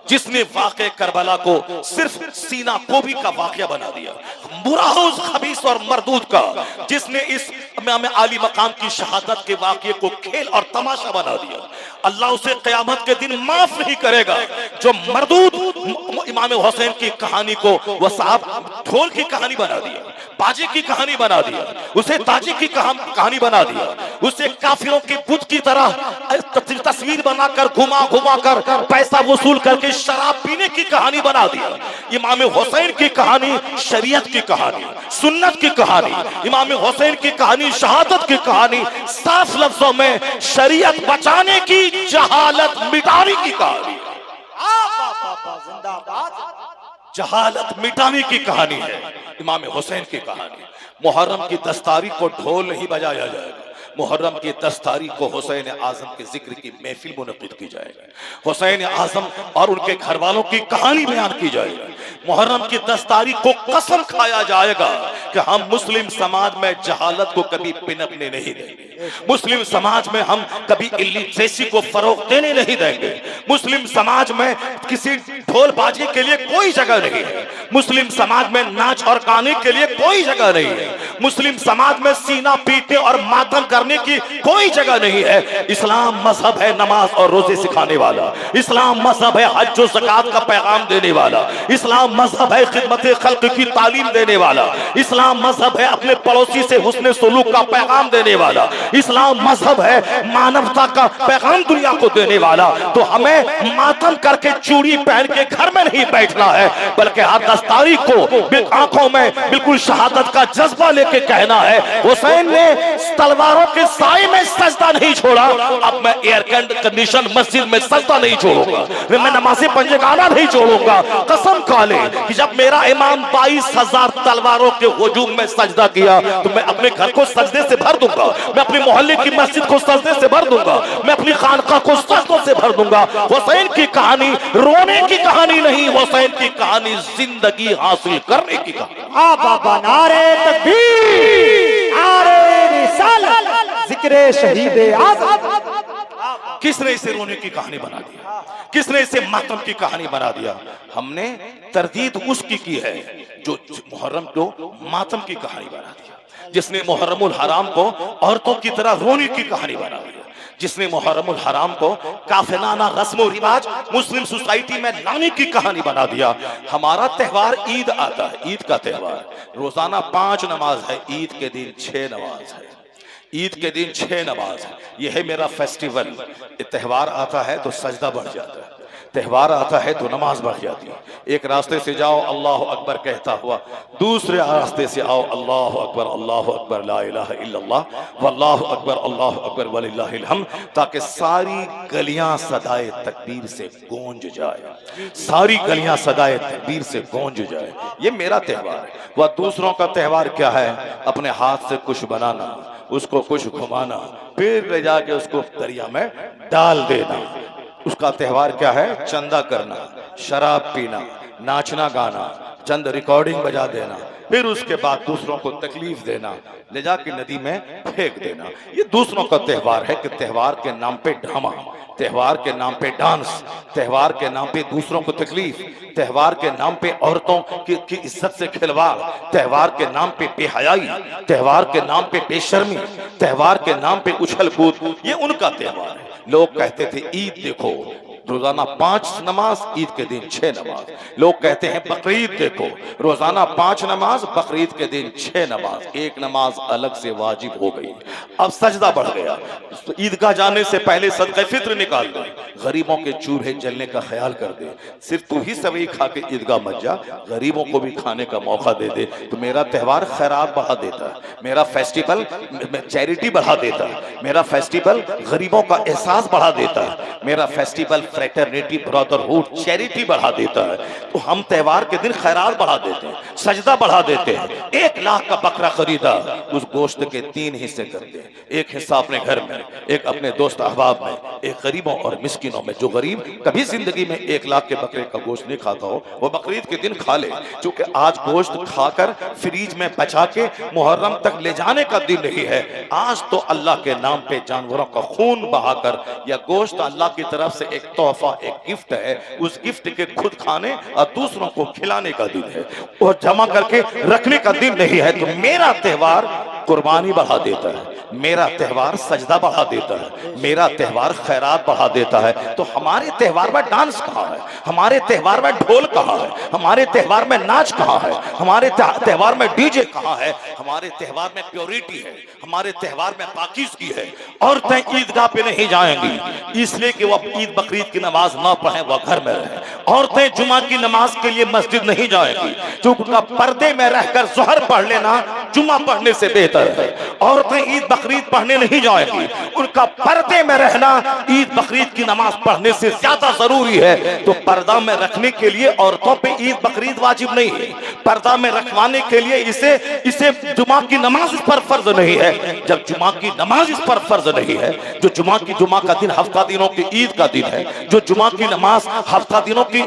जिसने वाक़े करबला को सिर्फ सीना कोबी का वाक़या बना दिया। बुरा हो उस खबीस और मरदूद का जिसने इस इमाम आली मकाम की शहादत के वाक़ये को खेल और तमाशा बना दिया। अल्लाह उसे क़यामत के दिन माफ नहीं करेगा जो मरदूद इमाम हुसैन की कहानी को वह साहब ढोल की कहानी बना दिया, बाजे की कहानी बना दिया, उसे ताजे की कहानी बना दिया, उसे काफिरों के बुत की तरह तस्वीर बनाकर घुमा घुमा कर पैसा वसूल करके शराब पीने की कहानी बना दिया। इमाम हुसैन की कहानी शरीयत की कहानी, सुन्नत की कहानी, इमाम हुसैन की कहानी शहादत की कहानी, साफ लफ्जों में शरीयत बचाने की, जहालत मिटाने की कहानी। जहालत मिटाने की कहानी है इमाम हुसैन की कहानी। मुहर्रम की 10 तारीख को ढोल नहीं बजाया जाएगा, मुहर्रम की 10 तारीख को हुसैन आजम के जिक्र की महफिल मुनक़िद की जाएगी, हुसैन आजम और उनके घर वालों की कहानी बयान की जाएगी। मुहर्रम की 10 तारीख को कसम खाया जाएगा कि हम मुस्लिम समाज में जहालत को कभी पिनपने नहीं देंगे, मुस्लिम समाज में हम कभी इल्लिटरेसी को फरोग देने नहीं देंगे, मुस्लिम समाज में किसी ढोल बाजे के लिए कोई जगह नहीं है, मुस्लिम समाज में नाच और गाने के लिए कोई जगह नहीं है, मुस्लिम समाज में सीना पीटने और मातम करने की कोई जगह नहीं है। इस्लाम मजहब है नमाज और रोजे सिखाने वाला, इस्लाम मजहब है हज और ज़कात का पैगाम देने वाला, इस्लाम मजहब है खिदमत खल्क की तालीम देने वाला, इस्लाम मजहब है अपने पड़ोसी से हुस्न सुलूक का पैगाम देने वाला, इस्लाम मजहब है मानवता का पैगाम दुनिया को देने वाला। तो हमें मातम करके चूड़ी पहन के घर में नहीं बैठना है, बल्कि हर 10 तारीख को आंखों में बिल्कुल शहादत का जज्बा लेके कहना है हुसैन ने तलवारों के साए में सजदा नहीं छोड़ा, अब मैं एयर कंडीशन मस्जिद में सजदा नहीं छोड़ूंगा, मैं नमाज़े पंजगाना नहीं छोड़ूंगा। कसम खा ले कि जब मेरा इमाम 22,000 तलवारों के हुजूम में सजदा किया तो मैं अपने घर को सजदे से भर दूंगा, मैं अपने मोहल्ले की मस्जिद को सजदे से भर दूंगा, मैं अपनी खानका को सजदों से भर दूंगा। हुसैन की कहानी रोने की कहानी नहीं, हुसैन की कहानी जिंदगी हासिल करने की कहानी। बाबा नारे तकबीर, नारे रिसालत, जिक्रे शहीदे आज़म। किसने इसे रोने की कहानी बना दिया, किसने इसे मातम की कहानी बना दिया? हमने तरदीद उसकी की है जो मुहर्रम को मातम की कहानी बना दिया, जिसने मुहर्रमुल हराम को औरतों की तरह रोने की कहानी बना दिया, जिसने मुहर्रमुल हराम को काफिलाना रस्म रिवाज मुस्लिम सोसाइटी में लाने की कहानी बना दिया। हमारा त्योहार ईद आता है, ईद का त्योहार रोजाना 5 नमाज है, ईद के दिन 6 नमाज है, ईद के दिन 6 नमाज है। यह है मेरा फेस्टिवल। त्योहार आता है तो सजदा बढ़ जाता है, त्योहार आता है तो नमाज बढ़ जाती है। एक रास्ते से जाओ अल्लाह अकबर कहता हुआ, दूसरे रास्ते से आओ अल्लाह अकबर ला इलाहा इल्लल्लाह वल्लाहु अकबर वलिल्लाहिल हम्द, ताकि सारी गलियां सदाए तकबीर से गूंज जाए, सारी गलियां सदाए तकबीर से गूंज जाए। ये मेरा त्योहार है। वह दूसरों का त्योहार क्या है? अपने हाथ से कुछ बनाना, उसको कुछ घुमाना, फिर ले जाके उसको दरिया में डाल देना। उसका त्योहार क्या है? चंदा करना, शराब पीना, नाचना गाना, चंद रिकॉर्डिंग बजा देना, फिर उसके बाद दूसरों को तकलीफ देना, ले जाके नदी में फेंक देना। ये दूसरों का त्योहार है कि त्योहार के नाम पे ड्रामा, त्योहार के नाम पे डांस, त्योहार के नाम पे दूसरों को तकलीफ, त्योहार के नाम पे औरतों की इज्जत से खिलवाड़, त्योहार के नाम पे बेहयाई, त्योहार के नाम पे बेशर्मी, त्योहार के नाम पे उछल कूद, ये उनका त्योहार है। लोग कहते थे ईद देखो रोजाना 5 नमाज, ईद के दिन 6 नमाज। लोग कहते हैं बकरीद देखो रोजाना 5 नमाज, बकरीद के दिन 6 नमाज। एक नमाज अलग से वाजिब हो गई, अब सजदा बढ़ गया। तो ईदगाह जाने से पहले सदका फित्र निकाल दे, गरीबों के चूल्हे जलने का ख्याल कर दे। सिर्फ तू ही सभी खा के ईदगाह मत जा, गरीबों को भी खाने का मौका दे दे। तो मेरा त्योहार खैरात बढ़ा देता है, मेरा फेस्टिवल चैरिटी बढ़ा देता है, मेरा फेस्टिवल गरीबों का एहसास बढ़ा देता है, मेरा फेस्टिवल फ्रेटरनिटी ब्रदरहुड चैरिटी बढ़ा देता है। तो हम त्योहार के दिन खैरात बढ़ा देते हैं, सजदा बढ़ा देते हैं। 1 लाख का बकरा खरीदा, उस गोश्त के 3 हिस्से करते हैं, एक हिस्सा अपने घर में, एक अपने दोस्त अहबाब में, एक गरीबों और मिस्किनों में। जो गरीब कभी जिंदगी में 1 लाख के बकरे का गोश्त नहीं खाता हो, वो बकरीद के दिन खा ले, क्योंकि आज गोश्त खाकर फ्रीज में बचा के मुहर्रम तक ले जाने का दिन नहीं है। आज तो अल्लाह के नाम पे जानवरों का खून बहाकर या गोश्त अल्लाह की तरफ से एक तोहफा, एक गिफ्ट है, उस गिफ्ट के खुद खाने और दूसरों को खिलाने का दिन है, और जमा करके रखने का दिन नहीं है। तो मेरा त्योहार कुर्बानी बढ़ा देता है, मेरा त्योहार सजदा बढ़ा देता है, मेरा त्योहार खैरात बढ़ा देता है। तो हमारे त्योहार में डांस कहाँ है? हमारे त्योहार में ढोल कहाँ है? हमारे त्योहार में नाच कहाँ है? हमारे त्योहार में डीजे कहाँ है? हमारे त्योहार में प्योरिटी है, हमारे त्योहार में पाकीज़गी है। औरतें ईदगाह पे नहीं जाएंगी इसलिए कि वह ईद बकरीद की नमाज ना पढ़े, वह घर में रहे। औरतें जुमा की नमाज के लिए मस्जिद नहीं जाएंगी, क्योंकि उनका पर्दे में रहकर ज़ोहर पढ़ लेना जुमा पढ़ने से बेहतर है। औरतें ईद बकरीद पढ़ने नहीं जाएंगी, उनका पर्दे में रहना ईद बकरीद की नमाज पढ़ने से ज्यादा जरूरी है। तो पर्दा में रखने के लिए औरतों पे ईद बकरीद वाजिब नहीं है, पर्दा में रखवाने के लिए इसे जुमा की नमाज इस पर फर्ज नहीं है। जब जुमा की नमाज इस पर फर्ज नहीं है, जो जुमा का दिन हफ्ता दिनों की ईद का दिन है, जो जुमा की नमाज हफ्ता दिनों की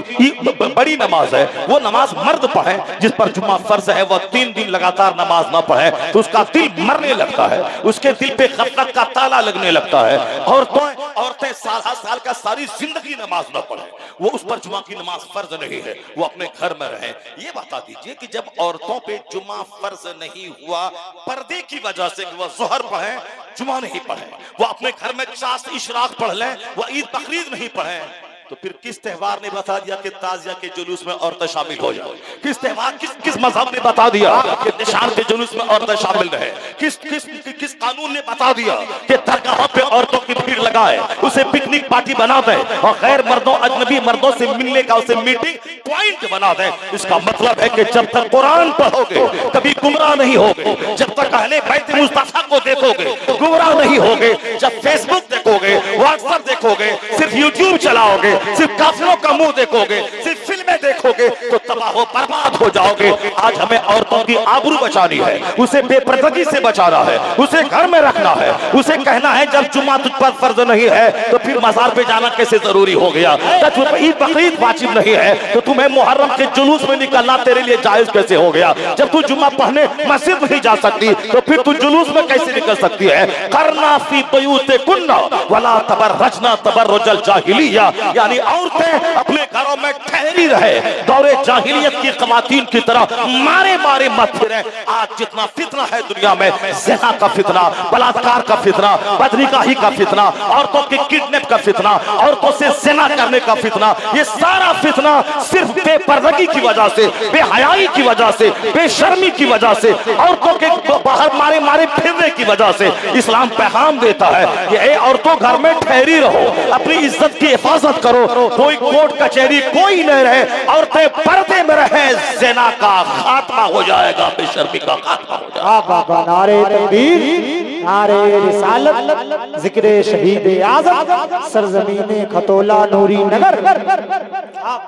बड़ी नमाज है, वो नमाज मर्द पढ़े। जिस पर जुमा फर्ज है वह 3 दिन लगातार नमाज ना पढ़े तो उसका दिल मरने लगता है, उसके दिल पे गफलत का ताला लगने लगता है। औरतें साल का सारी जिंदगी नमाज ना पढ़े, वो उस पर जुमा की नमाज फर्ज नहीं है, वो अपने घर में रहे। ये बता दीजिए लीजिए कि जब औरतों पे जुमा फर्ज नहीं हुआ पर्दे की वजह से कि वह जोहर पढ़े जुमा नहीं पढ़े, वो अपने घर में चास इशराक पढ़ लें, वो ईद बकरीद नहीं पढ़े, तो फिर किस त्योहार ने बता दिया कि ताजिया के जुलूस में औरतें शामिल हो जाए? किस त्योहार किस मजहब ने बता दिया कि निशान के जुलूस में औरतें शामिल रहे? किस कानून ने बता दिया कि दरगाहों पे औरतों की भीड़ लगाए, उसे पिकनिक पार्टी बना दे और गैर मर्दों अजनबी मर्दों से मिलने का उसे मीटिंग पॉइंट बना दे? इसका मतलब है कि जब तक कुरान पढ़ोगे कभी गुमराह नहीं होगे, जब तक अहले बैत मुस्तफा को देखोगे गुमराह नहीं होगे, जब फेसबुक देखोगे, व्हाट्सएप देखोगे, सिर्फ यूट्यूब चलाओगे, सिर्फ काफिरों का मुंह देखोगे, सिर्फ फिल्में देखोगे तो तबाह बर्बाद हो जाओगे। आज हमें औरतों की आबरू बचानी है, उसे बेपर्दगी से बचाना है, उसे घर में रखना है, उसे कहना है जब जुम्मा तुझ पर फर्ज नहीं है तो फिर मजार पे जाना कैसे जरूरी हो गया, जब ईद बकरीद वाजिब नहीं है तो तुम्हें मुहर्रम के जुलूस में निकलना तेरे लिए जायज कैसे हो गया, जब तू जुम्मा पढ़ने मस्जिद नहीं जा सकती तो फिर तू जुलूस में कैसे निकल सकती है? करना फी बुयूतिकुन्ना वला तबर्रजना तबर्रुजल जाहिलिया, यानी औरतें अपने घरों में ठहरी रहे, दौरे जाहिलियत की खवातीन की तरह मारे मारे मत फिरे। आज जितना फितना है दुनिया में, ज़िना का फितना, बलात्कार का फितना, बदनिकाही का फितना, औरतों के किडनैप का फितना, औरतों से ज़िना करने का फितना, ये सारा फितना सिर्फ बेपर्दगी की वजह से, बेहयाई की वजह से, बेशर्मी की वजह से, औरतों के बाहर मारे मारे फिरने की वजह से इस्लाम पैगाम देता है कि औरतों घर में ठहरी रहो, अपनी इज्जत की हिफाजत करो, कोई कोर्ट कचहरी कोई नहीं रहे, औरतें पर्दे में रहे, ज़िना का खात्मा हो जाएगा, बेशर्मी का खात्मा हो जाएगा। बाबा नारे तकबीर, नारे रिसालत, जिक्रे शहीद आज़म, सरजमीने खतोला नूरी नगर।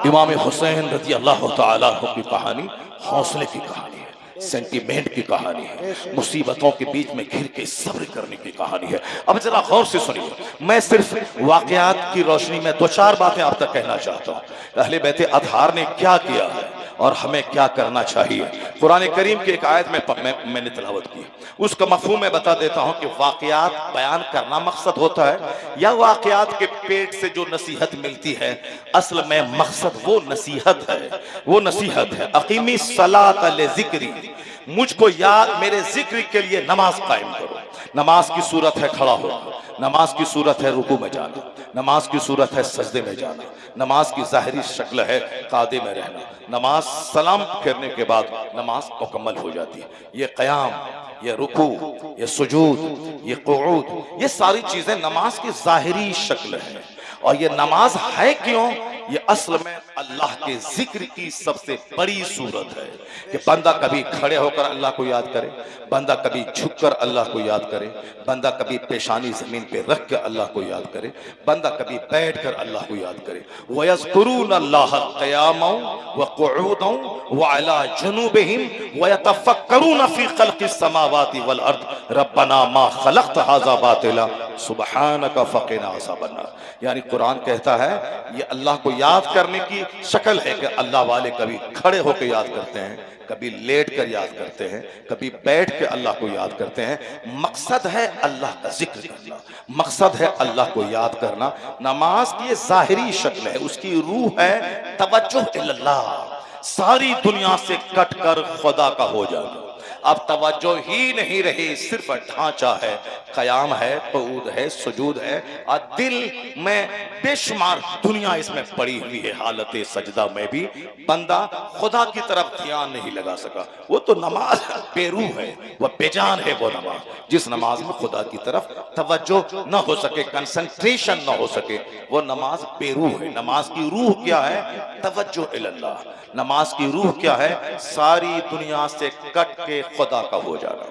इमाम हुसैन रज़ी अल्लाह तआला अन्हु की कहानी हौसले की कहानी है, सेंटीमेंट की कहानी है, मुसीबतों के बीच में घिर के सब्र करने की कहानी है। अब जरा गौर से सुनिए, मैं सिर्फ वाकयात की रोशनी में दो चार बातें आप तक कहना चाहता हूँ। अहले बैत अतहार ने क्या किया है और हमें क्या करना चाहिए। कुरान करीम की एक आयत में मैंने तिलावत की, उसका मफहूम मैं बता देता हूँ कि वाकयात बयान करना मकसद होता है या वाकयात के पेट से जो नसीहत मिलती है, असल में मकसद वो नसीहत है, वो नसीहत है। अकीमी सलात ले ज़िक्री, मुझको याद मेरे जिक्र के लिए नमाज कायम करो। नमाज की सूरत है खड़ा होना, नमाज की सूरत है रुकू में जाना, नमाज की सूरत है सजदे में जाना, नमाज की ज़ाहिरी शक्ल है कादे में रहना, नमाज सलाम करने के बाद नमाज मुकम्मल हो जाती है। ये क़याम, ये रुकू, ये सुजूद, ये क़ुऊद, ये सारी चीज़ें नमाज की ज़ाहिरी शक्ल है। और ये नमाज है क्यों? ये असल में अल्लाह के जिक्र की सबसे बड़ी सूरत है कि बंदा कभी खड़े होकर अल्लाह को याद करे, बंदा कभी झुककर अल्लाह को याद करे, बंदा कभी पेशानी जमीन पे रख के अल्लाह को याद करे, बंदा कभी बैठ कर अल्लाह को याद करे। वयज़कुरून अल्लाह क़ियामन व क़ुऊदन व अला जुनूबिहिम व यतफ़क्करून फ़ी ख़ल्क़िस समावाति वल अर्द रब्बना मा ख़लक़्त हाज़ा बातिला सुब्हानका फ़क़िना अज़ाबन नार। यानी कुरान कहता है ये अल्लाह को याद करने की शक्ल है कि अल्लाह वाले कभी खड़े होकर याद करते हैं, कभी लेट कर याद करते हैं, कभी बैठ के अल्लाह को याद करते हैं। मकसद है अल्लाह का जिक्र करना, मकसद है अल्लाह को याद करना। नमाज की ज़ाहिरी शक्ल है, उसकी रूह है तवज्जुह इल्लल्लाह, सारी दुनिया से कट कर खुदा का हो जाना। अब तवज्जो ही नहीं रही, सिर्फ ढांचा है, क़याम है, क़ुऊद है, सुजूद है, और दिल में बेशुमार दुनिया इसमें पड़ी हुई है। हालत सजदा में भी बंदा खुदा की तरफ ध्यान नहीं लगा सका। वो तो नमाज बेरूह है, वह बेजान है। वो नमाज, जिस नमाज में खुदा की तरफ तवज्जो न हो सके, कंसंट्रेशन न हो सके, वो नमाज बेरूह है। नमाज की रूह क्या है? तवज्जो इल्लल्लाह। नमाज की रूह क्या है? सारी दुनिया से कट के खुदा का हो जाना।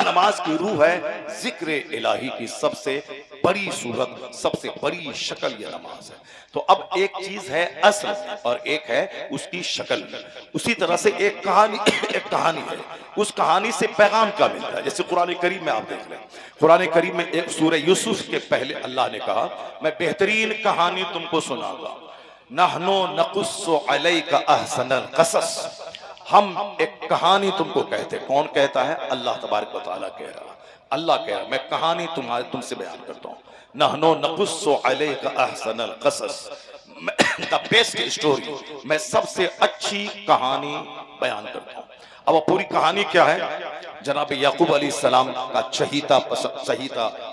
नमाज की रूह है जिक्र इलाही की सबसे बड़ी सूरत, सबसे बड़ी शक्ल ये नमाज है। तो अब एक चीज है असल और एक है उसकी शक्ल। उसी तरह से एक कहानी है, उस कहानी से पैगाम क्या मिलता है। जैसे कुरान करीम में आप देख लें, कुरान करीम में एक सूरह यूसुफ के पहले अल्लाह ने कहा, मैं बेहतरीन कहानी तुमको सुनाऊंगा। नहनो नकुस्सु अलैका अहसनल क़सस, हम एक कहानी तुमको कहते। कौन कहता है? अल्लाह तबारक व तआला कह रहा, अल्लाह कह रहा मैं कहानी तुमसे बयान करता हूँ। नहनो नकुस्सु अलैका अहसनल क़सस, द बेस्ट स्टोरी, मैं सबसे अच्छी कहानी बयान करता हूँ। अब वो पूरी कहानी क्या है? जनाब याकूब अलैहिस्सलाम का चहीता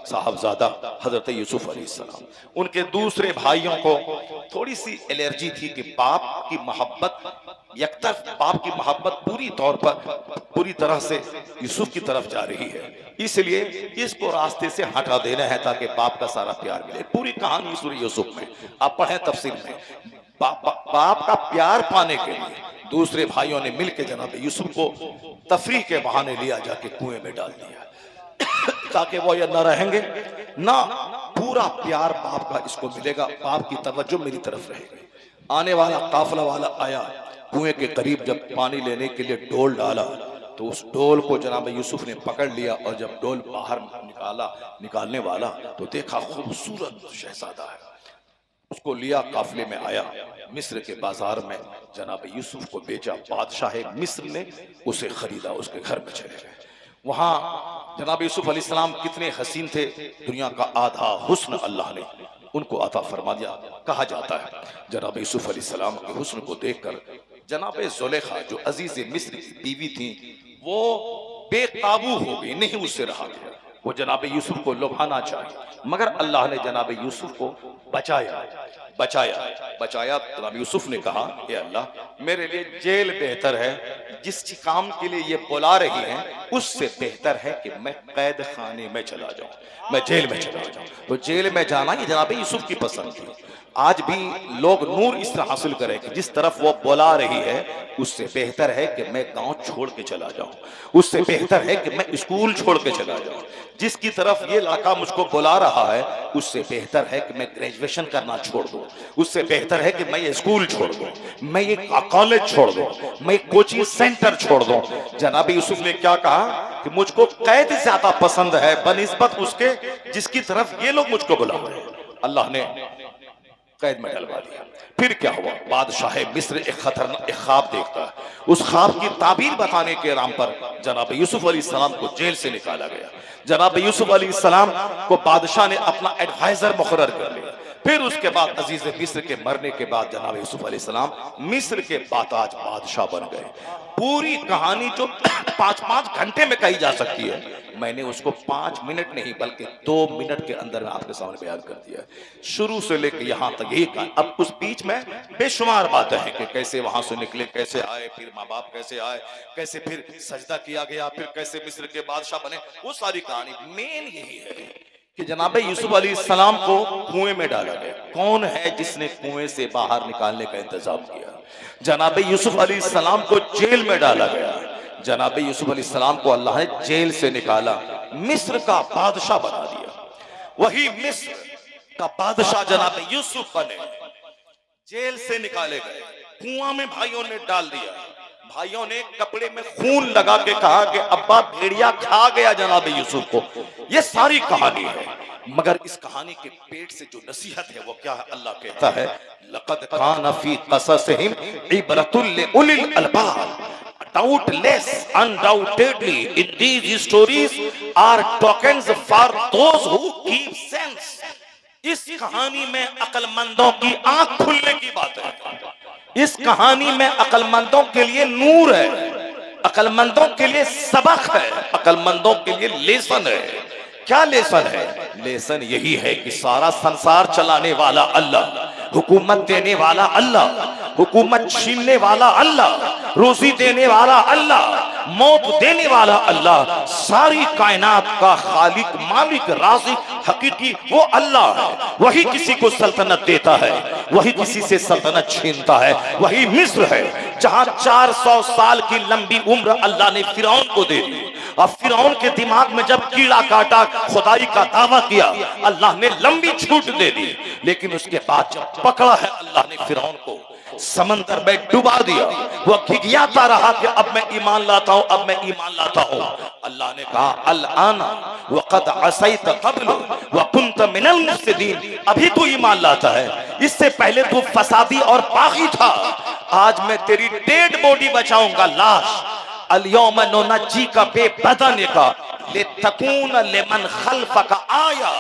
साहबजादा हजरत यूसुफ अलैहिस्सलाम, उनके दूसरे भाइयों को थोड़ी सी एलर्जी थी कि बाप की मोहब्बत पूरी तरह से यूसुफ की तरफ जा रही है, इसलिए इसको रास्ते से हटा देना है ताकि बाप का सारा प्यार मिले। पूरी कहानी सूरह यूसुफ में आप पढ़ें तफसीर में। बाप का प्यार पाने के लिए दूसरे भाइयों ने मिलकर जनाब यूसुफ को तफरीह के बहाने लिया जाके कुएं में डाल दिया ताकि वो ये न रहेंगे ना पूरा प्यार बाप का इसको मिलेगा, बाप की तवज्जो मेरी तरफ रहेगी। आने वाला काफला वाला आया, कुएं के करीब जब पानी लेने के लिए डोल डाला तो उस डोल को जनाब यूसुफ ने पकड़ लिया और जब डोल बाहर निकालने वाला तो देखा खूबसूरत शहजादा है, उसको लिया, काफले में आया, मिस्र के बाजार में जनाब यूसुफ को बेचा। बादशाह मिस्र ने उसे खरीदा, उसके घर में चले गए। वहां जनाब यूसुफ अलैहिस्सलाम कितने हसीन थे, दुनिया का आधा हुस्न अल्लाह ने उनको अता फरमा दिया। कहा जाता है जनाब यूसुफ अलैहिस्सलाम के हुस्न को देखकर जनाब जुलेखा जो अजीज मिस्र की बीवी थी वो बेकाबू हो गई, नहीं उससे रहा गया। वो जनाब यूसुफ को लुभाना चाहिए मगर अल्लाह ने जनाब यूसुफ को बचाया। जनाब यूसुफ ने कहा, ए अल्लाह मेरे लिए जेल बेहतर है, जिस काम के लिए ये बुला रही हैं उससे बेहतर है कि मैं कैद खाने में चला जाऊं, मैं जेल में चला जाऊं। तो जेल में जाना ये जनाब यूसुफ की पसंद थी। आज भी लोग नूर इस तरह हासिल करें कि जिस तरफ वो बुला रही है उससे बेहतर है कि मैं गांव छोड़ के चला जाऊं, उससे बेहतर है कि मैं स्कूल छोड़ के चला जाऊं। जिसकी तरफ ये लड़का मुझको बुला रहा है उससे बेहतर है कि मैं ग्रेजुएशन करना छोड़ दूं, उससे बेहतर है कि मैं ये स्कूल छोड़ दूं, मैं ये कॉलेज छोड़ दूं, मैं कोचिंग सेंटर छोड़ दूं। जनाब यूसुफ ने क्या कहा कि मुझको कैद ज्यादा पसंद है बनिस्बत उसके जिसकी तरफ ये लोग मुझको बुला रहे हैं। अल्लाह ने कैद में डलवा दिया। फिर क्या हुआ? बादशाह मिस्र एक ख्वाब देखता है, उस ख्वाब की ताबीर बताने के नाम पर जनाब यूसुफ अलैहिस्सलाम को जेल से निकाला गया। जनाब यूसुफ अलैहिस्सलाम को बादशाह ने अपना एडवाइजर मुकर्रर कर लिया। फिर उसके बाद अजीज मिस्र के मरने के बाद जनाब यूसुफ अलैहिस्सलाम मिस्र के बाताज बादशाह बन गए। पूरी कहानी जो 5-5 घंटे में कही जा सकती है, मैंने उसको 5 मिनट नहीं बल्कि 2 मिनट के अंदर में आपके सामने बयान कर दिया। शुरू से लेकर यहाँ तक यही कहा। अब उस बीच में बेशुमार बातें हैं कि कैसे वहां से निकले, कैसे आए, फिर माँ बाप कैसे आए, कैसे फिर सजदा किया गया, फिर कैसे मिस्र के बादशाह बने, वो सारी कहानी। मेन यही है कि जनाब यूसुफ अलैहिस्सलाम को कुएं में डाला गया। कौन है जिसने कुएं से बाहर निकालने का इंतजाम किया? जनाब यूसुफ अलैहिस्सलाम को जेल में डाला गया। जनाब यूसुफ अलैहिस्सलाम को अल्लाह ने जेल से निकाला, मिस्र का बादशाह बना दिया। वही मिस्र का बादशाह जनाब यूसुफ बने, जेल से निकाले गए, कुआं में भाइयों ने डाल दिया। भाइयों ने कपड़े में खून लगा के कहा कि अब्बा भेड़िया खा गया जनाब यूसुफ को। ये सारी कहानी है, मगर इस कहानी के पेट से जो नसीहत है वो क्या है? अल्लाह कहता है लक़द कान फी क़ससिहिम इबरतुल लिउलिल अलबाब। Doubtless, undoubtedly, in these stories are tokens for those who keep sense. इस कहानी में अक्लमंदों की आंख खुलने की बात है। इस कहानी में अक्लमंदों के लिए नूर है, अक्लमंदों के लिए सबक है, अक्लमंदों के लिए लेसन है। क्या लेसन है? लेसन यही है कि सारा संसार चलाने वाला अल्लाह, हुकूमत देने वाला अल्लाह, हुकूमत छीनने वाला अल्लाह, रोजी देने वाला अल्लाह, मौत देने वाला अल्लाह, सारी कायनात का खालिक, मालिक, राज़िक, हकीकी वो अल्लाह है। वही किसी को सल्तनत देता है, वही किसी से सल्तनत छीनता है। वही मिस्र है जहां 400 साल की लंबी उम्र अल्लाह ने फिरौन को दे दी। और फिरौन के दिमाग में जब कीड़ा काटा, खुदाई का दावा किया, अल्लाह ने लंबी छूट दे दी। लेकिन उसके बाद जब पकड़ा है अल्लाह ने फिरौन को, समंदर में डुबा दिया। वो घिघियाता रहा कि अब मैं ईमान लाता हूं, अब मैं ईमान लाता हूं। अल्लाह ने कहा अल आना वक़द असैत क़ब्ल व कुन्त मिनल मुफ़्सिदीन। अभी तू ईमान लाता है, इससे पहले तू फसादी और बागी था। आज मैं तेरी डेड बॉडी बचाऊंगा, लाश। अल यौम नुनज्जीका बिबदनिका लितकून लिमन खल्फका आया।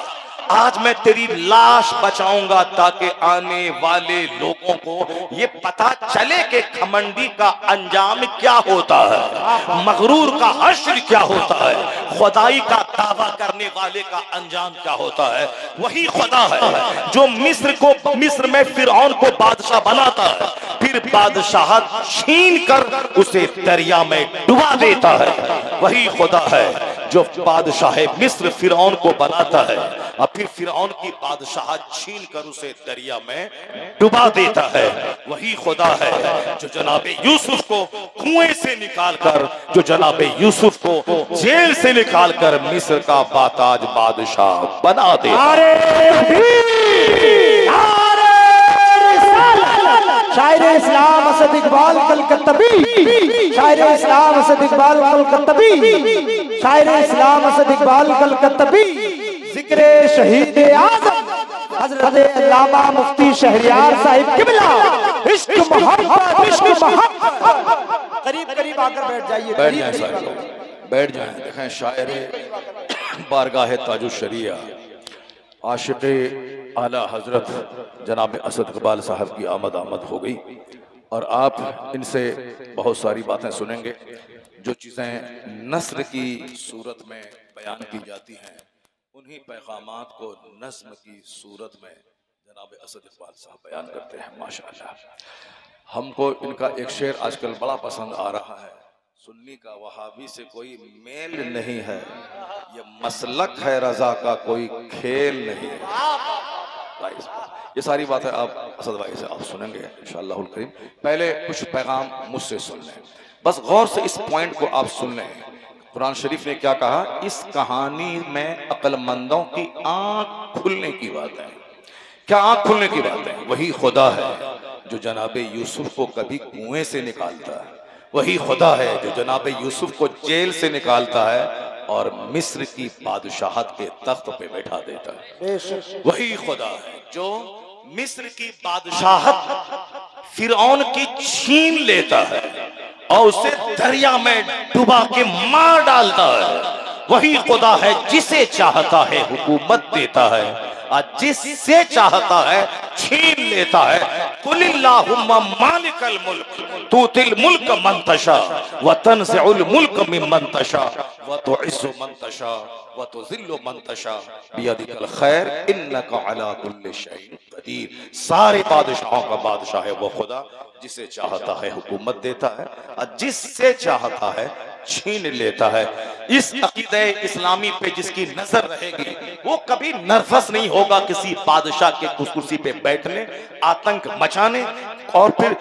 आज मैं तेरी लाश बचाऊंगा ताकि आने वाले लोगों को ये पता चले कि घमंडी का अंजाम क्या होता है, मगरूर का हश्र क्या होता है, खुदाई का दावा करने वाले का अंजाम क्या होता है। वही खुदा है जो मिस्र में फिरौन को बादशाह बनाता है, फिर बादशाहत छीन कर उसे दरिया में डुबा देता है। वही खुदा है जो बादशाह मिस्र फिरौन को बनाता है और फिर फिरौन की बादशाहत छीन कर उसे दरिया में डुबा देता है। वही खुदा है जो जनाबे यूसुफ को कुएं से निकालकर, जो जनाबे यूसुफ को जेल से निकालकर मिस्र का बाताज बादशाह बना देता है। शायर इस्लाम असद इकबाल कलकत्तबी, शायर इस्लाम असद इकबाल कलकत्तबी, शायर इस्लाम असद इकबाल कलकत्तबी, जिक्र शहीद आज़म हजरत अल्लामा मुफ्ती शहरियार साहिब किबला। इश्क मोहब्बत, इश्क मोहब्बत। करीब करीब आकर बैठ जाइए, बैठ जाएं सारे लोग, बैठ जाएं। देखें शायर बारगाह ताजुश शरिया आशिक़े आला हजरत जनाब असद इकबाल साहब की आमद हो गई और आप इनसे बहुत सारी बातें सुनेंगे। जो चीज़ें नस्र की सूरत में बयान की जाती हैं उन्हीं पैगामात को नज़्म की सूरत में जनाब असद इकबाल साहब बयान करते हैं। माशाअल्लाह हमको इनका एक शेर आजकल बड़ा पसंद आ रहा है, सुन्नी का वहाबी से कोई मेल नहीं है, ये मसलक है रजा का कोई खेल नहीं है। ये सारी बातें आप असद भाई से आप सुनेंगे इंशाअल्लाहुल करीम। पहले कुछ पैगाम मुझसे सुन लें, बस गौर से इस पॉइंट को आप सुन लें। कुरान शरीफ ने क्या कहा, इस कहानी में अक्लमंदों की आंख खुलने की बात है। क्या आंख खुलने की बात है? वही खुदा है जो जनाबे यूसुफ को कभी कुएं से निकालता है, वही खुदा है जो जनाबे यूसुफ को जेल से निकालता है और मिस्र की बादशाहत के तख्त पे बैठा देता है। वही खुदा है जो मिस्र की बादशाहत फिरौन की छीन लेता है और उसे दरिया में डुबा के मार डालता है। वही खुदा है जिसे चाहता है हुकूमत देता है और जिससे चाहता है छीन लेता है। कुलिल्लाहुम्मा मालिकल मुल्क तूतिल मुल्क मन तशा व तनज़िउल मुल्क मिम्मन तशा व तुइज़्ज़ु मन तशा व तुज़िल्लु मन तशा बियदिकल खैर इन्नका अला कुल्लि शैइन कदीर। सारे बादशाहों का बादशाह है वो खुदा जिसे चाहता है हुकूमत देता है और जिससे चाहता है छीन लेता है। इस अकीदे इस्लामी पे जिसकी नजर रहेगी वो कभी नर्वस नहीं होगा किसी बादशाह के कुर्सी पे बैठने, आतंक मचाने और फिर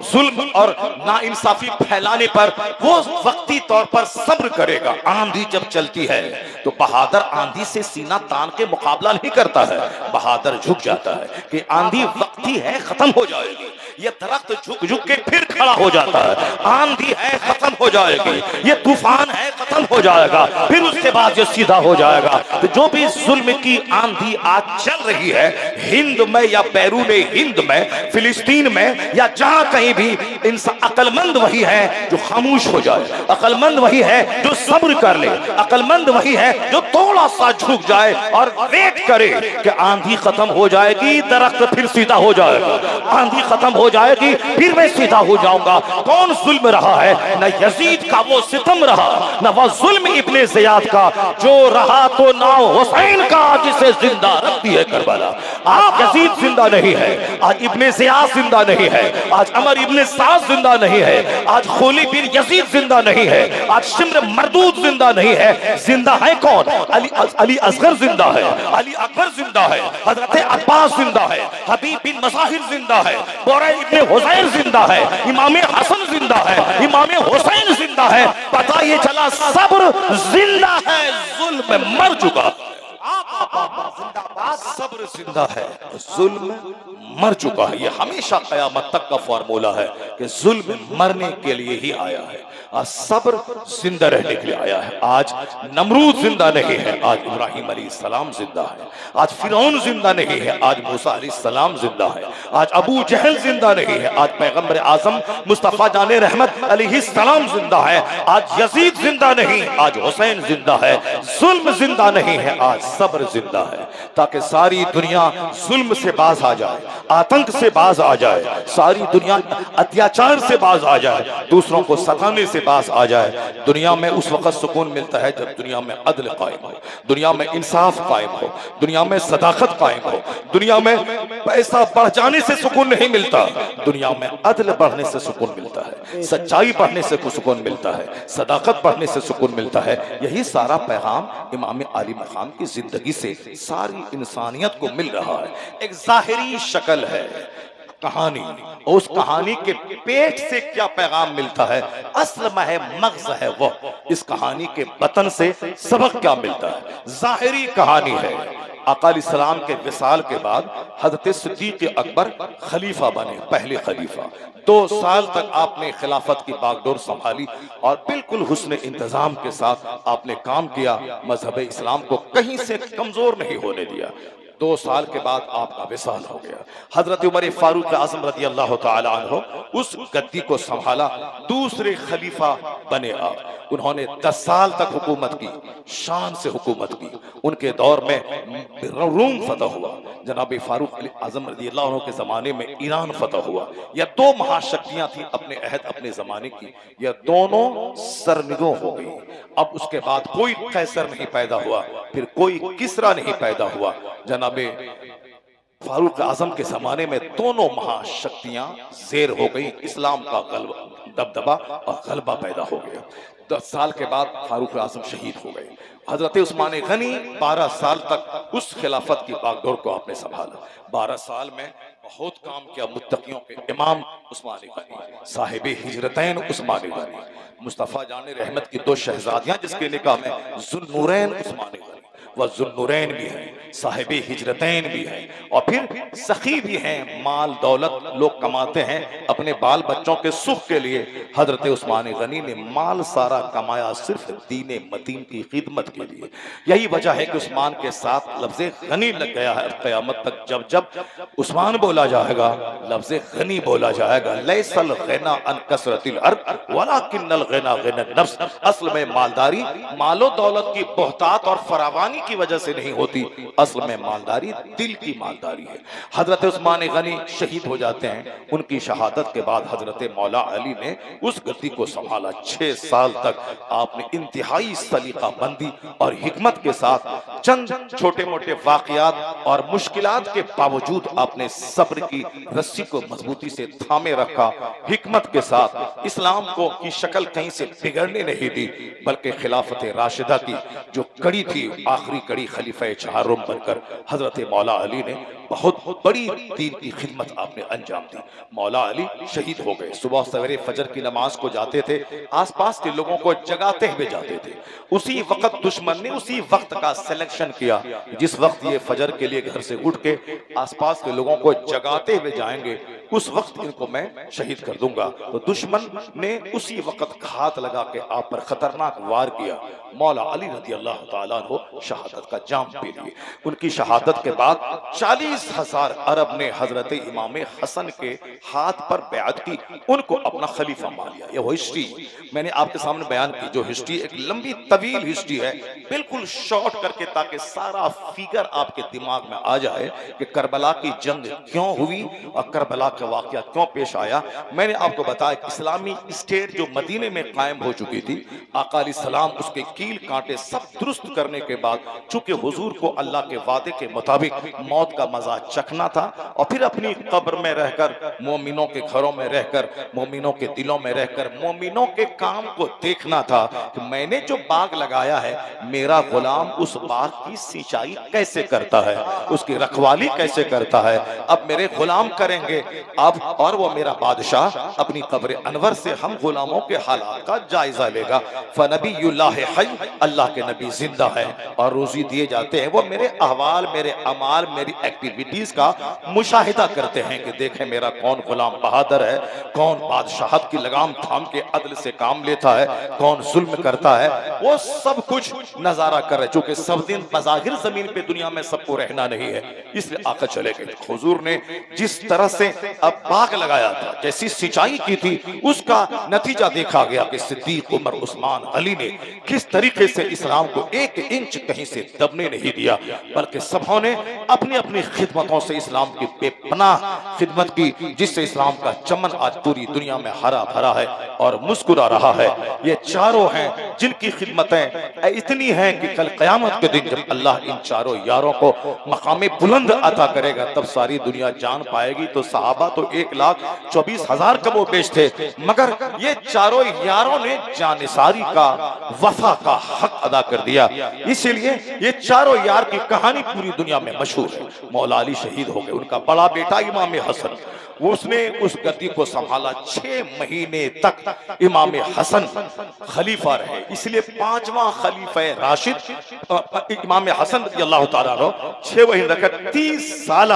जुल्म और नाइंसाफी फैलाने पर। वो वक्ती तौर पर सब्र करेगा। आंधी जब चलती है तो बहादुर आंधी से सीना तान के मुकाबला नहीं करता है, बहादुर झुक जाता है कि आंधी वक्ती है, खत्म हो जाएगी। ये दरख्त झुक झुक के फिर खड़ा हो जाता है। आंधी है, खत्म हो जाएगी। ये तूफान है, खत्म हो जाएगा, फिर उसके बाद ये सीधा हो जाएगा। तो जो भी जुल्म की आंधी आज चल रही है हिंद में या बैरून हिंद में, फिलिस्तीन में या जहां कहीं भी, इंसान अक्लमंद वही है जो खामोश हो जाए, अक्लमंद वही है जो सब्र कर ले, अक्लमंद वही है जो थोड़ा सा झुक जाए और वेट करे कि आंधी खत्म हो जाएगी, दरख्त फिर सीधा हो जाएगा। आंधी खत्म हो जाएगी फिर मैं सीधा हो जाऊंगा। कौन जुल्म रहा है? न यजीद का वो सितम रहा, न वो जुल्म इब्ने ज़ियाद का जो रहा, तो ना हुसैन का जिसे जिंदा रखती है करबला। आज यजीद जिंदा नहीं है, आज इब्ने ज़ियाद जिंदा नहीं है, आज अमर इब्ने साद जिंदा नहीं है, आज खोली बिन यजीद जिंदा नहीं है, आज शिम्र मरदूद जिंदा नहीं है। जिंदा है कौन? अली असगर जिंदा है, अली अकबर जिंदा है, हजरत अब्बास जिंदा है, हबीब बिन मज़ाहिर जिंदा है, इब्ने हुसैन जिंदा है, इमाम हसन जिंदा है, इमाम हुसैन जिंदा है। पता ये चला सब्र जिंदा है, जुल्म मर चुका है। सब्र जिंदा है, जुल्म मर चुका है। ये हमेशा कयामत तक का फार्मूला है। कि जुल्म मरने के लिए ही आया है, आज सब्र जिंदा रहने के लिए आया है। आज नमरूद जिंदा नहीं है, आज इब्राहिम अलैहिस्सलाम जिंदा है। आज फिरौन जिंदा नहीं है, आज मूसा अलैहिस्सलाम जिंदा है। आज अबू जहल जिंदा नहीं है, आज पैगंबर आजम मुस्तफा जाने रहमत अलैहिस्सलाम जिंदा है। आज यजीद जिंदा नहीं, आज हुसैन जिंदा है। जुल्म जिंदा नहीं है, आज सब्र जिंदा है, ताकि सारी दुनिया जुल्म से बाज आ जाए, आतंक से बाज आ जाए, सारी दुनिया अत्याचार से बाज आ जाए, दूसरों को सताने से बाज आ जाए। दुनिया में उस वक्त सुकून मिलता है जब दुनिया में अदल कायम हो, दुनिया में इंसाफ कायम हो, दुनिया में सदाकत कायम हो। दुनिया में पैसा बढ़ जाने से सुकून नहीं मिलता, दुनिया में अदल बढ़ने से सुकून मिलता है, सच्चाई बढ़ने से सुकून मिलता है, सदाकत बढ़ने से सुकून मिलता है। यही सारा पैगाम इमाम आली मकाम की जिंदगी से सारी इंसानियत को मिल रहा है। एक जाहिरी शक्ल है कहानी, और उस कहानी के पेट से क्या पैगाम मिलता है, असल में है मग़ज़ है वो। इस कहानी के बतन से सबक क्या मिलता है, जाहिरी कहानी है। आका अलैहिस्सलाम के विसाल के बाद हज़रत सिद्दीक़ अकबर खलीफा बने, पहले खलीफा। 2 साल तक आपने खिलाफत की बागडोर संभाली और बिल्कुल हुस्न इंतजाम के साथ आपने काम किया, मजहब इस्लाम को कहीं से कमजोर नहीं होने दिया। 2 साल के बाद आपका विसाल हो गया। हजरत उमर फारूक आज़म रज़ी अल्लाह तआला अन्हु उस गद्दी को संभाला, दूसरे खलीफा बने आप। उन्होंने 10 साल तक हुकूमत की, शान से हुकूमत की। उनके दौर में रूम फतह हुआ, जनाब फारूक आज़म रज़ी अल्लाह अन्हु के ज़माने में ईरान फतह हुआ। यह 2 महाशक्तियां थी अपने अहद अपने ज़माने की, यह दोनों सरनिगो हो गई। अब उसके बाद कोई कैसर नहीं पैदा हुआ, फिर कोई किसरा नहीं पैदा हुआ। जनाबे फारूक आजम के जमाने में दोनों महाशक्तियां जेर हो गई, इस्लाम का दबदबा और गलबा पैदा हो गया। 10 साल के बाद फारूक आजम शहीद हो गए। हजरत उस्मान गनी 12 साल तक उस खिलाफत की बागडोर को आपने संभाला। 12 साल में बहुत काम किया। मुत्तकियों के इमाम उस्मान गनी, साहिब हिजरतैन उस्मान गनी, मुस्तफा जाने रहमत की 2 शहजादियां जिसके निकाह में जुन्नूरैन उस्मान गनी, वह जुन्नूरैन भी हैं, साहिब हिजरतैन भी हैं, और फिर सखी भी हैं। माल दौलत लोग कमाते हैं अपने बाल बच्चों के सुख के लिए, हजरत उस्मान गनी ने माल सारा कमाया सिर्फ दीन मतीन की खिदमत के लिए। यही वजह है कि उस्मान के साथ लफ्ज़े गनी लग गया है। क़यामत तक जब जब उस्मान बोला जाएगा, लफ्ज़े गनी बोला जाएगा। लैसल ग़िना अन कसरतिल अर्द वलाकिन्नल ग़िना ग़िना नफ्स। असल में मालदारी मालो दौलत की बहुतात और फरावानी की वजह से नहीं होती, असल में मालदारी दिल की मालदारी है। हजरत उस्मान गनी शहीद हो जाते हैं। उनकी शहादत के बाद हजरत मौला अली ने उस गद्दी को संभाला। 6 साल तक आपने इंतहाई सलीका बंदी और हिकमत के साथ चंद छोटे मोटे वाकयात और मुश्किलात के बावजूद आपने सब्र की रस्सी को मजबूती से थामे रखा। हिकमत के साथ इस्लाम को की शक्ल कहीं से बिगड़ने नहीं दी, बल्कि खिलाफत राशिदा की जो कड़ी थी, आखिरी कड़ी खलीफा 4 बनकर हजरत मौला अली ने बहुत बड़ी दीन की खिदमत आपने अंजाम दी। मौला अली शहीद हो गए। सुबह सवेरे फजर की नमाज को जाते थे, आसपास के लोगों को जगाते हुए जाते थे। उसी वक्त दुश्मन ने उसी वक्त का सिलेक्शन किया, जिस वक्त ये फजर के लिए घर से उठ के आसपास के लोगों को जगाते हुए जाएंगे, उस वक्त इनको मैं शहीद कर दूंगा। तो दुश्मन ने उसी वक्त घात लगा के आप पर खतरनाक वार किया। मौला अली रज़ी अल्लाह तआला अन्हु शहादत का जाम पी लिए। उनकी शहादत के बाद 40,000 अरब ने हजरत इमाम हसन के हाथ पर बैअत की, उनको अपना खलीफा मान लिया। यह वो हिस्ट्री मैंने आपके सामने बयान की, जो हिस्ट्री एक लंबी तवील हिस्ट्री है, बिल्कुल शॉर्ट करके, ताकि सारा फिगर आपके दिमाग में आ जाए कि करबला की जंग क्यों हुई और करबला का वाकया क्यों पेश आया। मैंने आपको बताया इस्लामी स्टेट जो मदीने में कायम हो चुकी थी, आका अलैहिस्सलाम उसके कील कांटे सब दुरुस्त करने के बाद, चूंकि हुजूर को अल्लाह के वादे के मुताबिक मौत का मजा चखना था और फिर अपनी कब्र में रहकर, मोमिनों के घरों में रहकर, मोमिनों के दिलों में रहकर, मोमिनों के काम को देखना था कि मैंने जो बाग लगाया है, मेरा गुलाम उस बाग की सिंचाई कैसे करता है, उसकी रखवाली कैसे करता है। अब मेरे गुलाम करेंगे अब और वो मेरा बादशाह अपनी कब्र अनवर से हम गुलामों के हालात का जायजा लेगा। फनबीयुल्लाह हय, अल्लाह के नबी जिंदा है और रोजी दिए जाते हैं। वो मेरे अहवाल, मेरे अमाल, मेरी एक्टिविटीज का मुशाहिदा करते हैं कि देखें मेरा कौन गुलाम बहादुर है, कौन बादशाहत की लगाम थाम के अदल से काम लेता है, कौन जुल्म करता है। वो सब कुछ नजारा कर रहे, चूंकि सब दिन बज़ाहिर जमीन पे दुनिया में सबको रहना नहीं है, इसलिए आकर चले गए। हुजूर ने जिस तरह से अब बाग लगाया था, जैसी सिंचाई की थी, उसका नतीजा देखा गया कि सिद्दीक, उमर, उस्मान, अली ने किस तरीके से इस्लाम को एक इंच कहीं से दबने नहीं दिया, बल्कि सबों ने अपनी अपनी खिदमतों से इस्लाम की बेपनाह खिदमत की, जिससे इस्लाम का चमन आज पूरी दुनिया में हरा भरा है और मुस्कुरा रहा है। ये चारों हैं जिनकी खिदमतें इतनी हैं कि कल क़यामत के दिन जब अल्लाह इन चारों यारों को मकाम बुलंद अता करेगा, तब सारी दुनिया जान पाएगी। तो सहाबा तो 1,24,000 कमो बेश थे, मगर ये चारों यारों ने जानिसारी का, वफा का हक अदा कर दिया। इसीलिए ये चारों यार की कहानी पूरी दुनिया में मशहूर है। मौला अली शहीद हो गए, उनका बड़ा बेटा इमाम हसन, उसने उस गद्दी को संभाला 6 महीने तक। इमाम हसन खलीफा रहे, इसलिए 5वां खलीफा राशिद इमाम हसन रज़ियल्लाहु ताला अन्हु 6 महीने रखकर 30 साल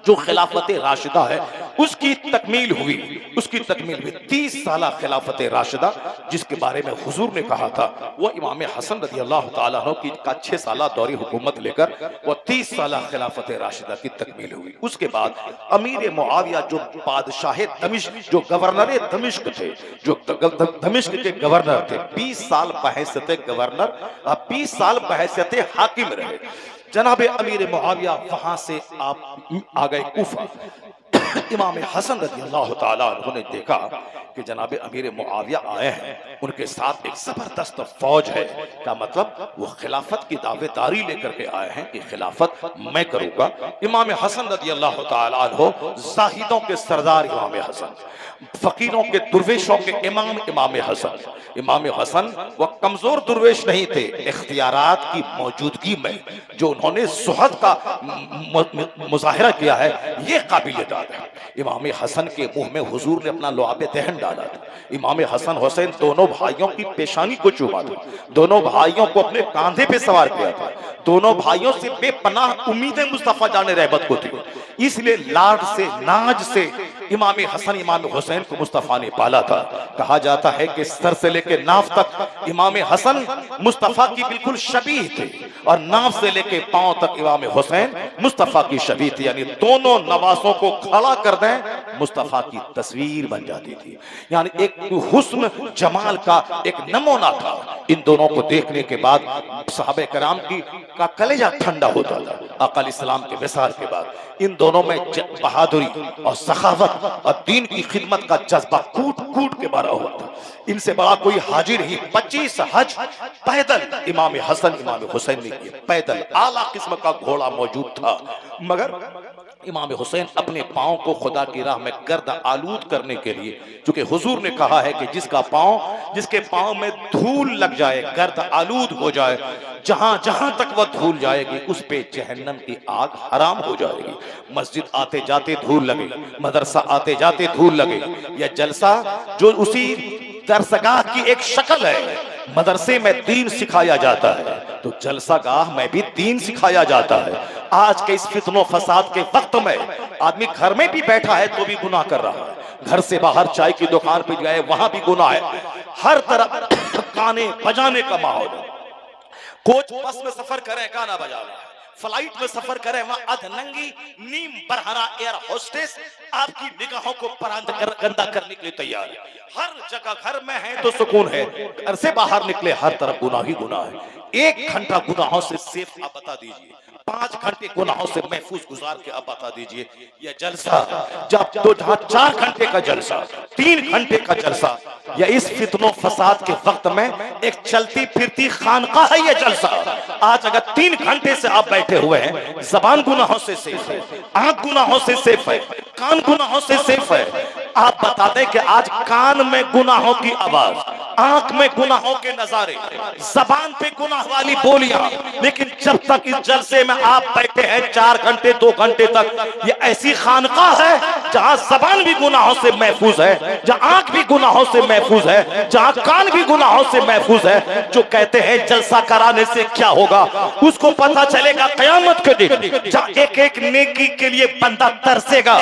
जो खिलाफत राशिदा है उसकी तकमील हुई, उसकी तकमील हुई 30 साल खिलाफत राशिदा, जिसके बारे में हुजूर ने कहा था वो इमाम हसन रज़ियल्लाहु ताला अन्हु की का 6 साल दौरी हुकूमत लेकर वो 30 साल खिलाफत राशिदा की तकमील हुई। उसके बाद अमीर मुआविया जो बादशाह दमिश्क, जो गवर्नर दमिश्क थे, जो दमिश्क के गवर्नर थे, 20 साल बहैसियत गवर्नर, 20 साल बहैसियत हाकिम रहे। जनाब अमीर मुआविया वहां से आप आ गए कूफा। इमाम हसन रज़ियल्लाहु ताला अन्हु ने देखा कि जनाब अमीर मुआविया आए हैं, उनके साथ एक जबरदस्त फौज है, का मतलब वो खिलाफत की दावेदारी लेकर के आए हैं कि खिलाफत मैं करूंगा। इमाम हसन रज़ियल्लाहु ताला अन्हु जाहिदों के सरदार इमाम हसन, फकीरों के दुर्वेशों के इमाम इमाम हसन। इमाम हसन वो कमजोर दुर्वेश नहीं थे, इख्तियारात की मौजूदगी में जो उन्होंने सुहद का मुजाहिरा किया है, ये काबिल-ए-दाद है। इमाम हसन के मुंह में हुजूर ने अपना लुआब दहन डाला था। इमाम हसन हुसैन दोनों भाइयों की पेशानी को चूमा था, दोनों भाइयों को अपने कांधे पे सवार किया था, दोनों भाइयों से बेपनाह उम्मीदें मुस्तफा जाने रहमत को थी। इसलिए लाड से, नाज से इमाम हसन इमाम हुसैन को मुस्तफा ने पाला था। कहा जाता है कि सर से लेकर नाफ तक इमाम हसन मुस्तफा की बिल्कुल शबीह थे और नाफ से लेकर पांव तक इमाम हुसैन मुस्तफा की शबीह थी, यानी दोनों नवासों को खड़ा कर दें मुस्तफा की तस्वीर बन जाती थी। यानी एक हुस्न जमाल का एक नमूना था। इन दोनों को देखने के बाद सहाबे कराम की का कलेजा ठंडा होता था। आका अलैहिस्सलाम के विसाल के बाद इन दोनों में बहादुरी और सखावत और दीन की खिदमत का जज्बा कूट कूट के भरा हुआ था। इनसे बड़ा कोई हाजिर ही 25 हज पैदल इमाम हसन इमाम हुसैन ने किए, पैदल। आला किस्म का घोड़ा मौजूद था, मगर इमाम हुसैन अपने पांव को खुदा की राह में गर्द आलूद करने के लिए, क्योंकि हुजूर ने कहा है कि जिसके पांव में धूल लग जाए, गर्द आलूद हो जाए, जहां जहां तक वह धूल जाएगी उस पे जहन्नम की आग हराम हो जाएगी। मस्जिद आते जाते धूल लगे, मदरसा आते जाते धूल लगे। यह जलसा जो उसी दरसगाह की एक शक्ल है, मदरसे में दीन सिखाया जाता है तो जलसागाह में भी दीन सिखाया जाता है। आज के इस फितनो फसाद के वक्त में आदमी घर में भी बैठा है तो भी गुनाह कर रहा है, घर से बाहर चाय की दुकान पे गए वहां भी गुनाह है, हर तरफ गाने बजाने का माहौल है। कोच बस में सफर करें गाना बजा रहा है, फ्लाइट में सफर करें वहां अधनंगी नीम बरहरा एयर होस्टेस आपकी निगाहों को गंदा करने के लिए तैयार है। हर जगह घर में है तो सुकून है, घर से बाहर निकले हर तरफ गुनाह ही गुनाह है। 1 घंटा गुनाहों से सेफ आप बता दीजिए, 5 घंटे गुनाहों से महफूज गुजार के आप बता दीजिए। यह जलसा जब तो जहां 4 घंटे का जलसा, 3 घंटे का जलसा, या इस फितनो फसाद के वक्त में एक चलती फिरती खानका है यह जलसा। आज अगर 3 घंटे से आप बैठे हुए हैं, जबान गुनाहों से सेफ है, आंख गुनाहों से सेफ है, कान गुनाहों से सेफ है। आप बता दें कि आज कान में गुनाहों की आवाज, आंख में गुनाहों के नजारे, जबान पे गुनाह वाली बोलियां। लेकिन जब तक इस जलसे में आप बैठे हैं 4 घंटे 2 घंटे तक, ये ऐसी खानकाह है जहां जबान भी गुनाहों से महफूज है, जहां आंख भी गुनाहों से महफूज है, जहां कान भी गुनाहों से महफूज है। जो कहते हैं जलसा कराने से क्या होगा, उसको पता चलेगा कयामत के दिन, जहां एक एक नेकी के लिए बंदा तरसेगा,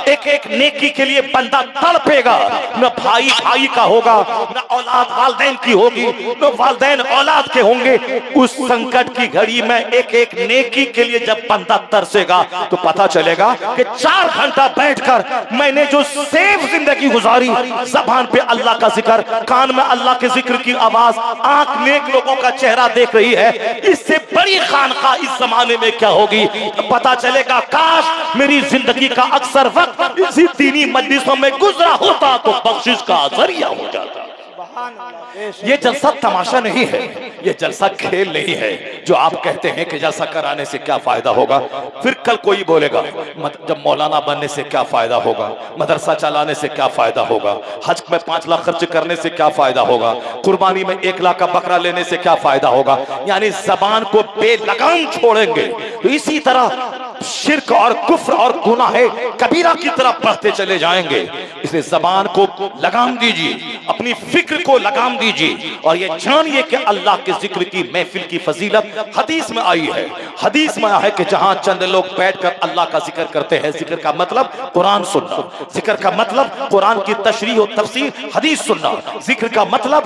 एक एक नेकी के लिए बंदा तड़पेगा। न भाई भाई का होगा, न औलाद वालदैन की होगी, न वालदैन औलाद के होंगे। उस संकट की घड़ी में एक एक नेकी के लिए जब बंदा तरसेगा तो पता चलेगा कि 4 घंटा बैठकर मैंने जो सेफ जिंदगी गुजारी, ज़बान पे अल्लाह का जिक्र, कान में अल्लाह के जिक्र की आवाज, आंख नेक लोगों का चेहरा देख रही है, इससे बड़ी खानका इस जमाने में क्या होगी। पता चलेगा काश मेरी जिंदगी का अक्सर वक्त इसी दीनी मजलिसों में गुजरा होता तो बख्शिश का जरिया हो जाता। ये जलसा तमाशा नहीं है, ये जलसा खेल नहीं है जो आप कहते हैं कि जलसा कराने से क्या फायदा होगा। फिर कल कोई बोलेगा जब मौलाना बनने से क्या फायदा होगा, मदरसा चलाने से क्या फायदा होगा, हज में 5 लाख खर्च करने से क्या फायदा होगा, कुर्बानी में 1 लाख का बकरा लेने से क्या फायदा होगा। यानी जबान को बेलगाम छोड़ेंगे तो इसी तरह शिर्क और कुफ्र और गुनाहे कबीरा की तरफ बढ़ते चले जाएंगे। इसलिए जबान को लगाम दीजिए, अपनी फिक्र को लगाम दीजिए और ये जानिए कि अल्लाह के जिक्र की महफिल की फजीलत हदीस में आई है। हदीस में आया है कि जहां चंद लोग बैठकर अल्लाह का जिक्र करते हैं, जिक्र का मतलब कुरान सुनना, जिक्र का मतलब कुरान की तशरीह और तफसीर, हदीस सुनना, जिक्र का मतलब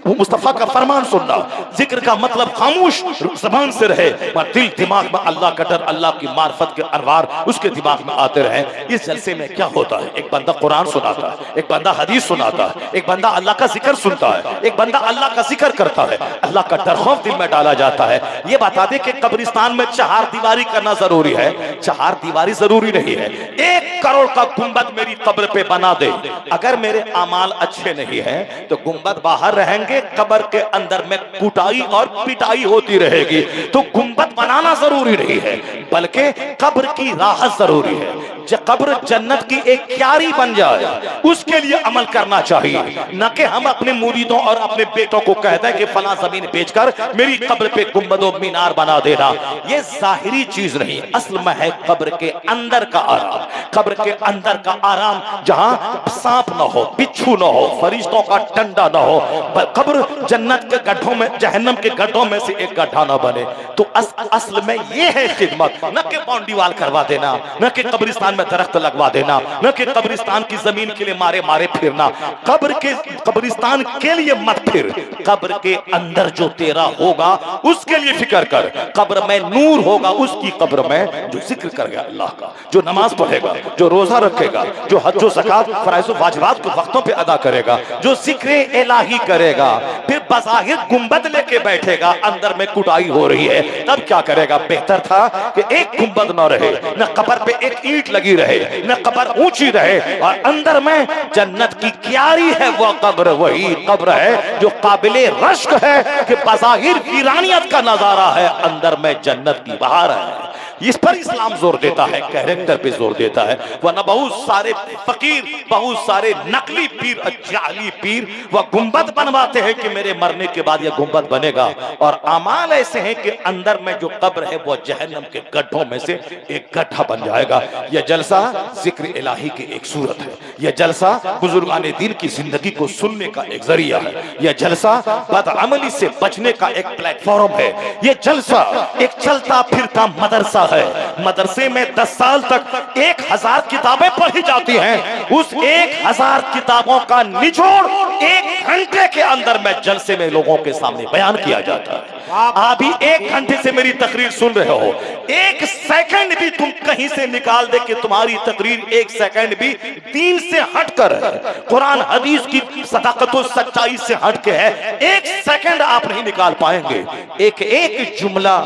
मुस्तफा का फरमान सुनना, जिक्र का मतलब खामोश जबान से रहे मगर दिल दिमाग में अल्लाह का डर, अल्लाह की मार्फत के अनवार उसके दिमाग में आते रहे। इस जलसे में क्या होता है, एक बंदा कुरान सुनाता है, एक बंदा हदीस सुनाता है, एक बंदा अल्लाह का जिक्र सुनता है, एक बंदा अल्लाह का जिक्र करता है, अल्लाह का डर खौफ दिल में डाला जाता है। ये बता दे कि कब्रिस्तान में 4 दीवारी करना जरूरी है, 4 दीवारी जरूरी नहीं है। 1 करोड़ का गुंबद मेरी कब्र पे बना दे, अगर मेरे अमाल अच्छे नहीं है तो गुंबद बाहर रहेंगे, कब्र के अंदर में कुटाई और पिटाई होती रहेगी। तो गुंबद बनाना जरूरी नहीं है बल्कि कब्र की राहत जरूरी है। कब्र जन्नत की एक क्यारी बन जाए उसके लिए अमल करना चाहिए, न कि हम अपने मुरीदों और अपने बेटों को कहते हैं कि फला जमीन बेचकर मेरी कब्र पे गुंबदों मीनार बना देना। ये जाहिरी चीज नहीं, असल में है कब्र के अंदर का आराम। कब्र के अंदर का आराम जहां सांप न हो, बिच्छू न हो, फरिश्तों का डंडा न हो। कब्र जन्नत के गड्ढों में, जहन्नम के गड्ढों में से एक गड्ढा न बने। तो असल में ये है खिदमत, न कि बाउंड्री वाल करवा देना, न कि कब्रिस्तान में दरख्त लगवा देना, न कि कब्रिस्तान की जमीन के लिए मारे मारे फिरना। कब्रिस्तान के लिए मत फिर, कब्र के अंदर जो तेरा होगा उसके लिए फिक्र कर। कब्र में नूर होगा उसकी कब्र में जो जिक्र करेगा अल्लाह का, जो नमाज पढ़ेगा, जो रोजा रखेगा, जो हज व ज़कात फराइज़ व वाजिबात को वक्तों पे अदा करेगा, जो जिक्र इलाही करेगा। फिर बज़ाहिर गुंबद लेके बैठेगा, अंदर में कुटाई हो रही है, तब क्या करेगा? बेहतर था कि एक गुंबद न रहे, न कब्र पे एक ईंट लगी रहे, न कब्र ऊंची रहे और अंदर में जन्नत की क्यारी है। वह कब्र वही कब्र है जो काबिले रश्क है कि बज़ाहिर वीरानियत का नजारा है, अंदर में जन्नत की बहार है। इस पर इस्लाम जोर देता है, कैरेक्टर पे जोर देता है। वरना बहुत सारे फकीर, बहुत सारे नकली पीर, जाली पीर वह गुंबद बनवाते हैं कि मेरे मरने के बाद यह गुंबद बनेगा, और अमाल ऐसे हैं कि अंदर में जो कब्र है वह जहन्नम के गड्ढों में से एक गड्ढा बन जाएगा। यह जलसा जिक्र इलाही की एक सूरत है, यह जलसा बुजुर्गाने दीन की जिंदगी को सुनने का एक जरिया है, यह जलसा बदअमली से बचने का एक प्लेटफॉर्म है, यह जलसा एक चलता फिरता मदरसा है। मदरसे में 10 साल तक 1000 किताबें पढ़ी जाती हैं, उस 1000 किताबों का निचोड़ 1 घंटे के अंदर में जलसे में लोगों के सामने बयान किया जाता है। आप भी 1 घंटे से मेरी तकरीर सुन रहे हो, 1 सेकंड भी तुम कहीं से निकाल दे कि तुम्हारी तकरीर 1 सेकंड भी दीन से हटकर है, कुरान हदीस की सदाकत और सच्चाई से हटके है, 1 सेकंड आप नहीं निकाल पाएंगे। एक एक जुमला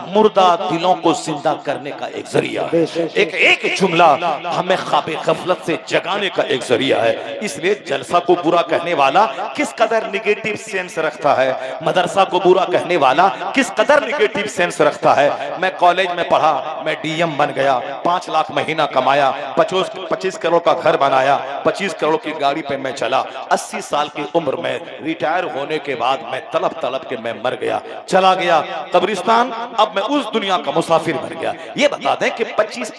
मुर्दा दिलों को जिंदा करने का एक जरिया है, एक एक जुमला हमें ख्वाबे गफलत से जगाने का एक जरिया है। इसलिए जलसा को बुरा कहने वाला किस कदर निगेटिव सेंस रखता है, मदरसा को बुरा कहने वाला वाला किस कदर निगेटिव सेंस रखता है। मैं कॉलेज में पढ़ा, मैं डीएम बन गया, 5 लाख महीना कमाया, 25 करोड़ का घर बनाया, 25 करोड़ की गाड़ी पे मैं चला, 80 साल की उम्र में रिटायर होने के बाद मैं तड़प तड़प के मैं मर गया, चला गया कब्रिस्तान। अब मैं उस दुनिया का मुसाफिर बन गया। ये बता दें कि 25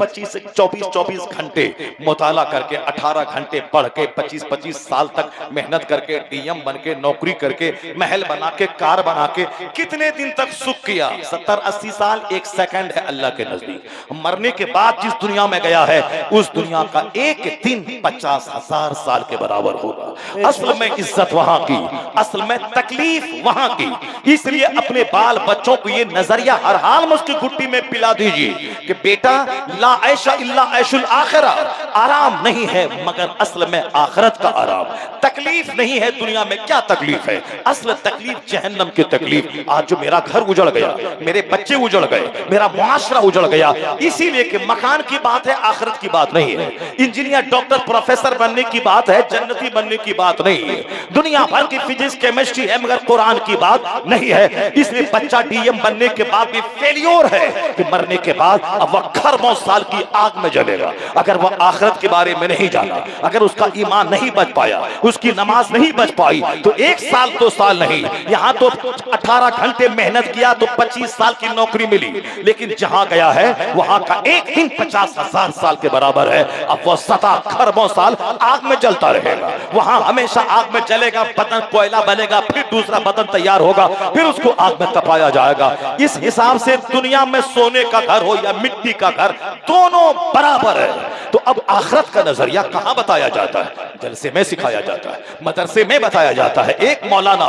24 घंटे मुताला करके, 18 घंटे पढ़ के, 25 साल तक मेहनत करके, डीएम बन के, नौकरी करके, महल बना के, कार बना के, कितने दिन तक सुख किया? 70-80 साल, 1 सेकंड है अल्लाह के नजदीक। मरने के बाद जिस दुनिया में गया है, उस दुनिया का एक दिन 50,000 साल के बराबर होगा। असल में इज्जत वहां की, असल में तकलीफ वहां की। इसलिए अपने बाल बच्चों को ये नजरिया हर हाल में उसकी गुट्टी में पिला दीजिए कि बेटा, ला ऐशा इल्ला ऐशुल आखिरा, आराम नहीं है मगर असल में आखिरत का आराम। तकलीफ नहीं है दुनिया में, क्या तकलीफ है? असल तकलीफ जहन्नम की तकलीफ। आज जो मेरा घर उजड़ गया, मेरे बच्चे उजड़ गए, मेरा मुआशरा उजड़ गया, इसीलिए कि मकान की बात है, आखिरत की बात नहीं है। इंजीनियर, डॉक्टर, प्रोफेसर बनने की बात है, जन्नती बनने की बात नहीं है। दुनिया भर की फिजिक्स, केमिस्ट्री है मगर कुरान की बात नहीं है। इसलिए बच्चा डीएम बनने के बाद भी फेलियर है कि मरने के बाद अब वह खरबों साल की आग में जलेगा। अगर वह आखिरत के बारे में नहीं जाना, अगर उसका ईमान नहीं बच पाया, उसकी नमाज नहीं बच पाई, तो 1 साल 2 साल नहीं, यहां तो 18 घंटे मेहनत किया तो 25 साल की नौकरी मिली, लेकिन जहां गया है वहां का एक दिन 50,000 साल के बराबर है। अब वह 7 खरबों साल आग में जलता रहेगा, वहां हमेशा आग में जलेगा, बदन कोयला बनेगा, फिर दूसरा बदन तैयार होगा, फिर उसको आग में तपाया जाएगा। इस हिसाब से दुनिया में सोने का घर हो या मिट्टी का घर, दोनों बराबर है। तो अब आखिरत का नजरिया कहां बताया जाता है? जलसे में सिखाया जाता है, मदरसे में बताया जाता है। एक मौलाना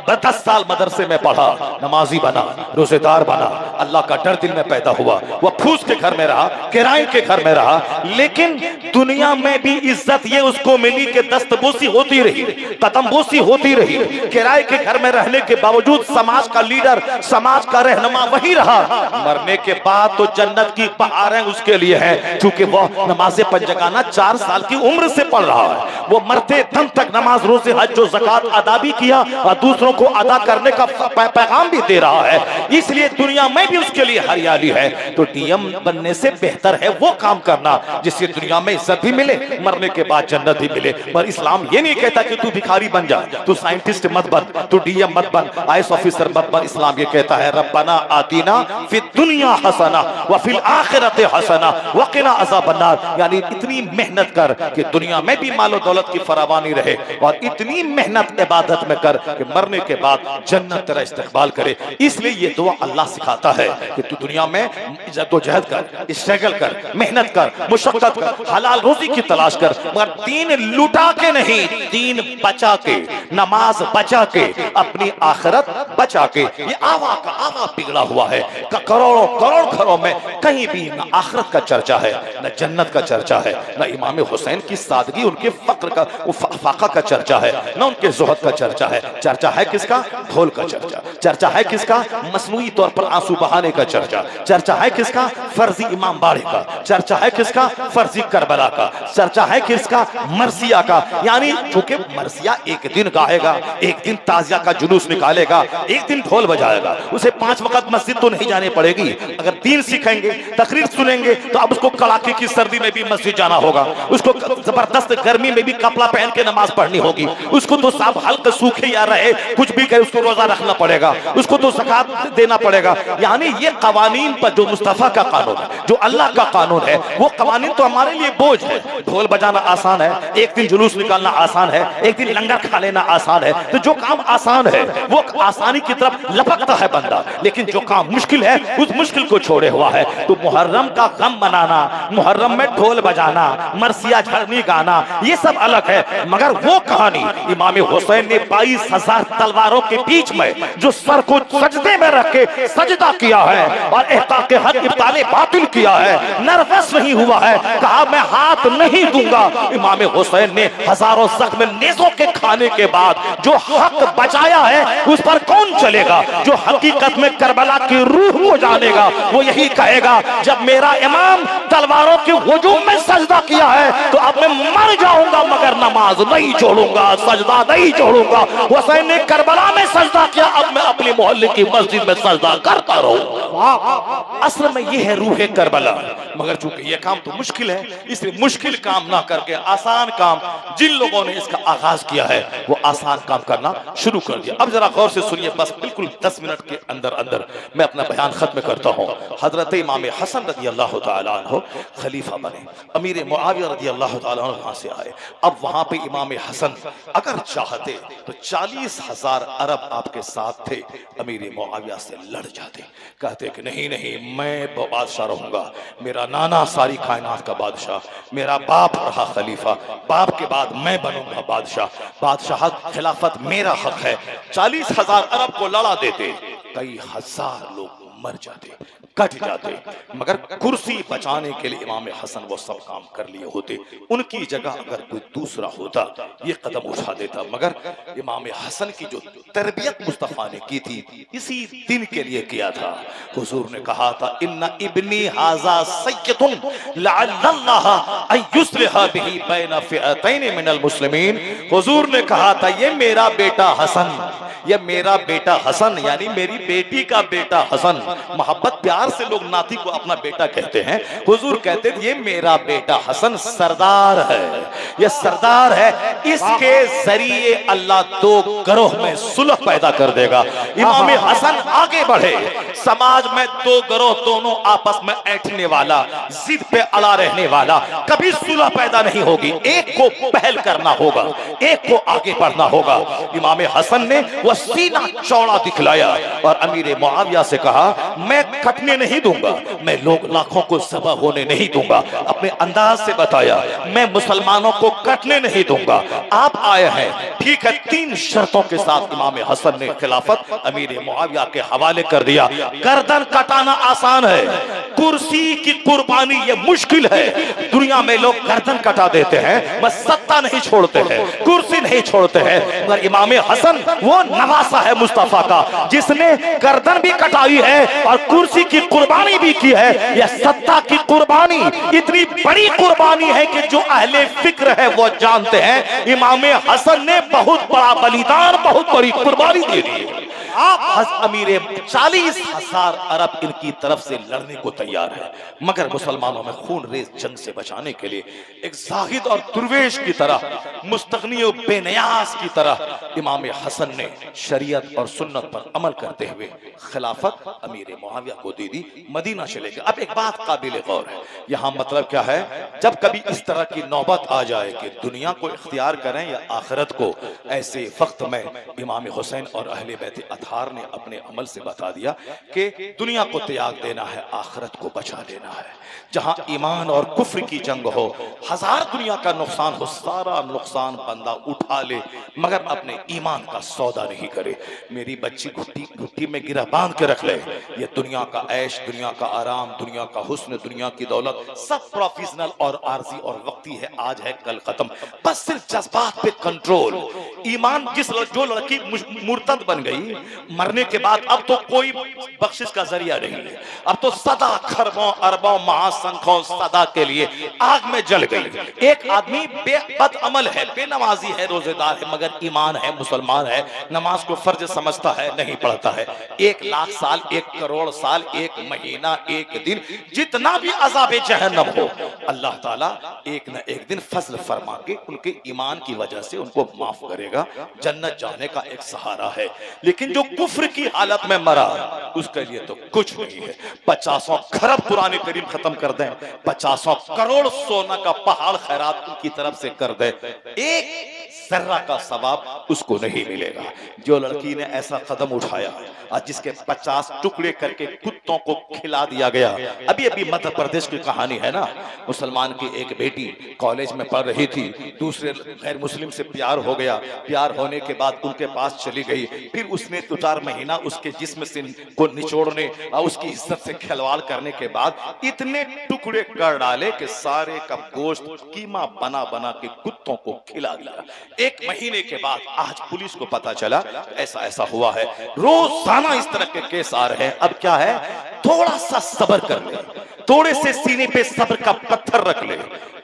10 साल मदरसे में पढ़ा, नमाजी बना, रोजेदार बना, अल्लाह का डर दिल में पैदा हुआ, वह फूस के घर में रहा, किराए के घर में रहा, लेकिन दुनिया में भी इज्जत ये उसको मिली कि दस्तबोसी होती रही, कदमबोसी होती रही। किराए के घर में रहने के बावजूद समाज का लीडर, समाज का रहनुमा वही रहा। मरने के बाद तो जन्नत की बहारें उसके लिए हैं, क्योंकि वह नमाज़े पंजगाना 4 साल की उम्र से पढ़ रहा है। वो मरते दम तक नमाज, रोजे, हज और ज़कात अदा भी किया और दूसरों को अदा करने का पैगाम भी दे रहा है। इसलिए दुनिया में भी उसके लिए हरियाली है। तो डीएम बनने से बेहतर है वो काम करना जिससे दुनिया में इज्जत भी मिले, मरने के बाद जन्नत भी मिले। पर इस्लाम ये नहीं कहता कि तू भिखारी बन जा, तू साइंटिस्ट मत बन, तू डीएम मत बन, आईएएस ऑफिसर मत बन। इस्लाम ये कहता है रब्बना आतीना फिद दुनिया हसना व फिल आखिरति हसना व क़िना अज़ाबन्नार। यानी इतनी मेहनत कर कि दुनिया में भी मालो दौलत की फरावानी रहे, और इतनी मेहनत इबादत में कर कि मरने के बाद जन्नत तेरा इस्तकबाल करे। इसलिए ये दुआ अल्लाह सिखाता है कि तू दुनिया में जद्दोजहद कर, स्ट्रगल कर, मेहनत कर, मुशक्कत कर, हलाल रोजी की तलाश कर, मगर दीन लुटा के नहीं, दीन बचा के, नमाज बचा के, अपनी आखिरत बचा के। ये आवा का आवा बिगड़ा हुआ है। करोड़ों करोड़ घरों में कहीं भी न आखिरत का चर्चा है, न जन्नत का चर्चा है, न इमाम हुसैन की सादगी, उनके फक्र का, फाका का चर्चा है, न उनके ज़ुहद का चर्चा है। चर्चा है किसका? ढोल का चर्चा। चर्चा है किसका? मसनूई तौर पर आंसू बहाने का चर्चा। चर्चा है किसका? फर्जी इमाम बाड़े का। चर्चा है किसका? फर्जी करबला का। चर्चा है किसका? मरसिया का। यानी चूंकि मरसिया एक दिन गाएगा, एक दिन ताजिया का जुलूस निकालेगा, एक दिन ढोल बजाएगा, उसे 5 वक्त मस्जिद तो नहीं जाने पड़ेगी। अगर दीन सीखेंगे, तकरीर सुनेंगे, तो अब उसको कड़ाके की सर्दी में भी मस्जिद जाना होगा, उसको जबरदस्त गर्मी में भी कपड़ा पहन के नमाज पढ़नी होगी, उसको तो साफ हल्के सूखे या रहे कुछ भी कहे उसको रोजा रखना पड़ेगा, उसको तो ज़कात देना पड़ेगा। यानी ये कवानीन पर जो मुस्तफा का कानून है, जो अल्लाह का कानून है, वो कवानीन तो हमारे लिए बोझ है। ढोल बजाना आसान है, एक दिन जुलूस निकालना आसान है, एक दिन लंगर खा लेना आसान है। तो जो काम आसान है वो आसानी की तरफ लपकता है बंदा, लेकिन जो काम मुश्किल है उस मुश्किल को छोड़े हुआ है। तो मुहर्रम का गम मनाना, मुहर्रम में ढोल बजाना, मरसिया झरनी गाना, ये सब अलग है। मगर वो कहानी इमाम हुसैन ने 22,000 तलवारों के बीच में जो सर को सजदे में रख के सजदा किया है और इहकाके हक इब्ताले बातिल किया है, नर्वस नहीं हुआ है, कहा मैं हाथ नहीं दूंगा। इमाम हुसैन ने हजारों जख्म नेज़ों के खाने के बाद जो हक बचाया है उस पर कौन चलेगा? जो हकीकत में करबला की रूह को जानेगा वो यही कहेगा, जब मेरा इमाम तलवारों के हुजूम में सजदा किया है तो अब मैं मर जाऊंगा, मगर नमाज नहीं छोड़ूंगा, सजदा नहीं छोड़ूंगा। हुसैन ने करबला में सजदा किया, अब मैं अपनी मोहल्ले की मस्जिद में सजदा करता रहूं। असल में यह है रूह करबला। मगर चूंकि यह काम तो मुश्किल है, इसलिए मुश्किल काम ना करके आसान काम, जिन लोगों ने इसका आगाज किया है वो आसान काम करना शुरू कर दिया। अब जरा गौर से सुनिए, बस बिल्कुल 10 मिनट के अंदर अंदर मैं अपना बयान खत्म करता हूं। हजरत इमाम हसन रजी अल्लाह तआला अन्हु खलीफा बने, अमीर मुआविया रजी अल्लाह तआला अन्हु वहां से आए। अब वहां पे इमाम हसन अगर चाहते तो 40,000 अरब आपके साथ थे, अमीर मुआविया से लड़ जाते, कहते कि नहीं नहीं मैं बादशाह रहूंगा, मेरा नाना सारी कायनात का बादशाह, मेरा बाप रहा खलीफा, बाप के बाद मैं बनूंगा बादशाह, बादशाहत खिलाफत मेरा हक है। 40,000 अरब को लड़ा देते, कई हजार लोग मर जाते, कट जाते, मगर कुर्सी बचाने के लिए इमाम हसन वो सब काम कर लिए होते। उनकी जगह अगर कोई दूसरा होता ये कदम उठा देता, मगर इमाम हसन की जो तरबियत मुस्तफा ने की थी इसी दिन के लिए किया था। हुजूर ने कहा था इन्ना इब्नी हाजा सय्यदुन लअल्लल्लाह अन युस्लिहा बिही बैन फिअतैन मिनल मुस्लिमीन। हुजूर ने कहा था ये मेरा बेटा हसन, ये मेरा बेटा हसन यानी मेरी बेटी का बेटा हसन। मोहब्बत प्यार से लोग नाती को अपना बेटा कहते हैं। हुजूर कहते थे ये मेरा बेटा हसन सरदार है, ये सरदार है, इसके जरिए अल्लाह दो गरोह में सुलह पैदा कर देगा। इमाम हसन आगे बढ़े, समाज में दो गरोह दोनों आपस में ऐंठने वाला, जिद पे अड़ा रहने वाला, कभी सुलह पैदा नहीं होगी। एक को पहल करना होगा, एक को आगे बढ़ना होगा। इमाम हसन ने वह सीना चौड़ा दिखलाया और अमीर मुआविया से कहा मैं कटने नहीं दूंगा, मैं लोग लाखों को ज़बह होने नहीं दूंगा। अपने अंदाज से बताया मैं मुसलमानों को कटने नहीं दूंगा। आप आए हैं ठीक है, 3 शर्तों के साथ इमाम हसन ने खिलाफत अमीर मुआविया के हवाले कर दिया। गर्दन कटाना आसान है, कुर्सी की कुर्बानी ये मुश्किल है। दुनिया में लोग गर्दन कटा देते हैं, बस सत्ता नहीं छोड़ते हैं, कुर्सी नहीं छोड़ते हैं, मगर इमाम हसन वो नवासा है मुस्तफा का जिसने गर्दन भी कटाई है और कुर्सी की कुर्बानी भी की है। यह सत्ता की कुर्बानी इतनी बड़ी कुर्बानी है कि जो अहले फिक्र है वो जानते हैं इमाम हसन ने बहुत बड़ा बलिदान, बहुत बड़ी कुर्बानी दे दी। आप अमीर 40,000 अरब इनकी तरफ से लड़ने को तैयार है, मगर मुसलमानों में खून रेज जंग से बचाने के लिए एक जाहिद और दुर्वेश की तरह, मुस्तगनी और बेनियाज की तरह इमाम हसन ने शरीयत और सुन्नत पर अमल करते हुए खिलाफत अमीर मुआविया को दे दी, मदीना चले गए। अब एक बात काबिल गौर है, यहाँ मतलब क्या है, जब कभी इस तरह की नौबत आ जाए कि दुनिया को इख्तियार करें या आखिरत को, ऐसे वक्त में इमाम हुसैन और अहले बैत अतहार ने अपने अमल से बता दिया कि दुनिया को त्याग देना है, आखिरत को बचा लेना है। जहां ईमान और कुफ्र की जंग हो, हजार दुनिया का नुकसान हो, सारा नुकसान बंदा उठा ले मगर अपने ईमान का सौदा नहीं करे। मेरी बच्ची घुट्टी में गिरा बांध के रख ले, ये दुनिया का ऐश, दुनिया का आराम, दुनिया का हुस्न, दुनिया की दौलत सब प्रोफेशनल और आरजी और वक्ती है, आज है कल खत्म। बस सिर्फ जज्बात पे कंट्रोल। ईमान जो लड़की मुर्तद बन गई, मरने के बाद अब तो कोई बख्शिश का जरिया नहीं है, अब तो सदा खरबों अरबों महासंखों सदा के लिए आग में जल गई। एक आदमी बेबद अमल है, बेनमाजी है, रोजेदार है, मगर ईमान है, मुसलमान है, नमाज को फर्ज समझता है, नहीं पढ़ता है। 1 लाख साल, 1 करोड़ साल, 1 महीना, 1 दिन, जितना भी अज़ाब जहन्नम हो, अल्लाह ताला एक न एक दिन फजल फरमा के उनके ईमान की वजह से उनको माफ करेगा, जन्नत जाने का एक सहारा है। लेकिन जो कुफ्र की हालत में मरा उसके लिए तो कुछ नहीं है। 50 खरब कुरान करीम खत्म कर दें, 50 करोड़ सोना का पहाड़ खैरात उनकी तरफ से कर दे, एक जर्रा का सवाब उसको नहीं मिलेगा। जो लड़की ने ऐसा कदम उठाया और जिसके 50 टुकड़े करके कुत्तों को खिला दिया गया। अभी अभी मध्य प्रदेश की कहानी है ना, मुसलमान की एक बेटी कॉलेज में पढ़ रही थी, दूसरे गैर मुस्लिम से प्यार हो गया, प्यार होने के बाद उनके पास चली गई, फिर उसने 2-4 महीना उसके जिस्म से को निचोड़ने और उसकी इज्जत से खिलवाड़ करने के बाद इतने टुकड़े कर डाले कि सारे का गोश्त कीमा बना बना के कुत्तों को खिला दिया। 1 महीने के बाद आज पुलिस को पता चला ऐसा ऐसा हुआ है। रोजाना इस तरह के केस आ रहे हैं। अब क्या है, थोड़ा सा सब्र कर ले, थोड़े से सीने पे सब्र का पत्थर रख ले।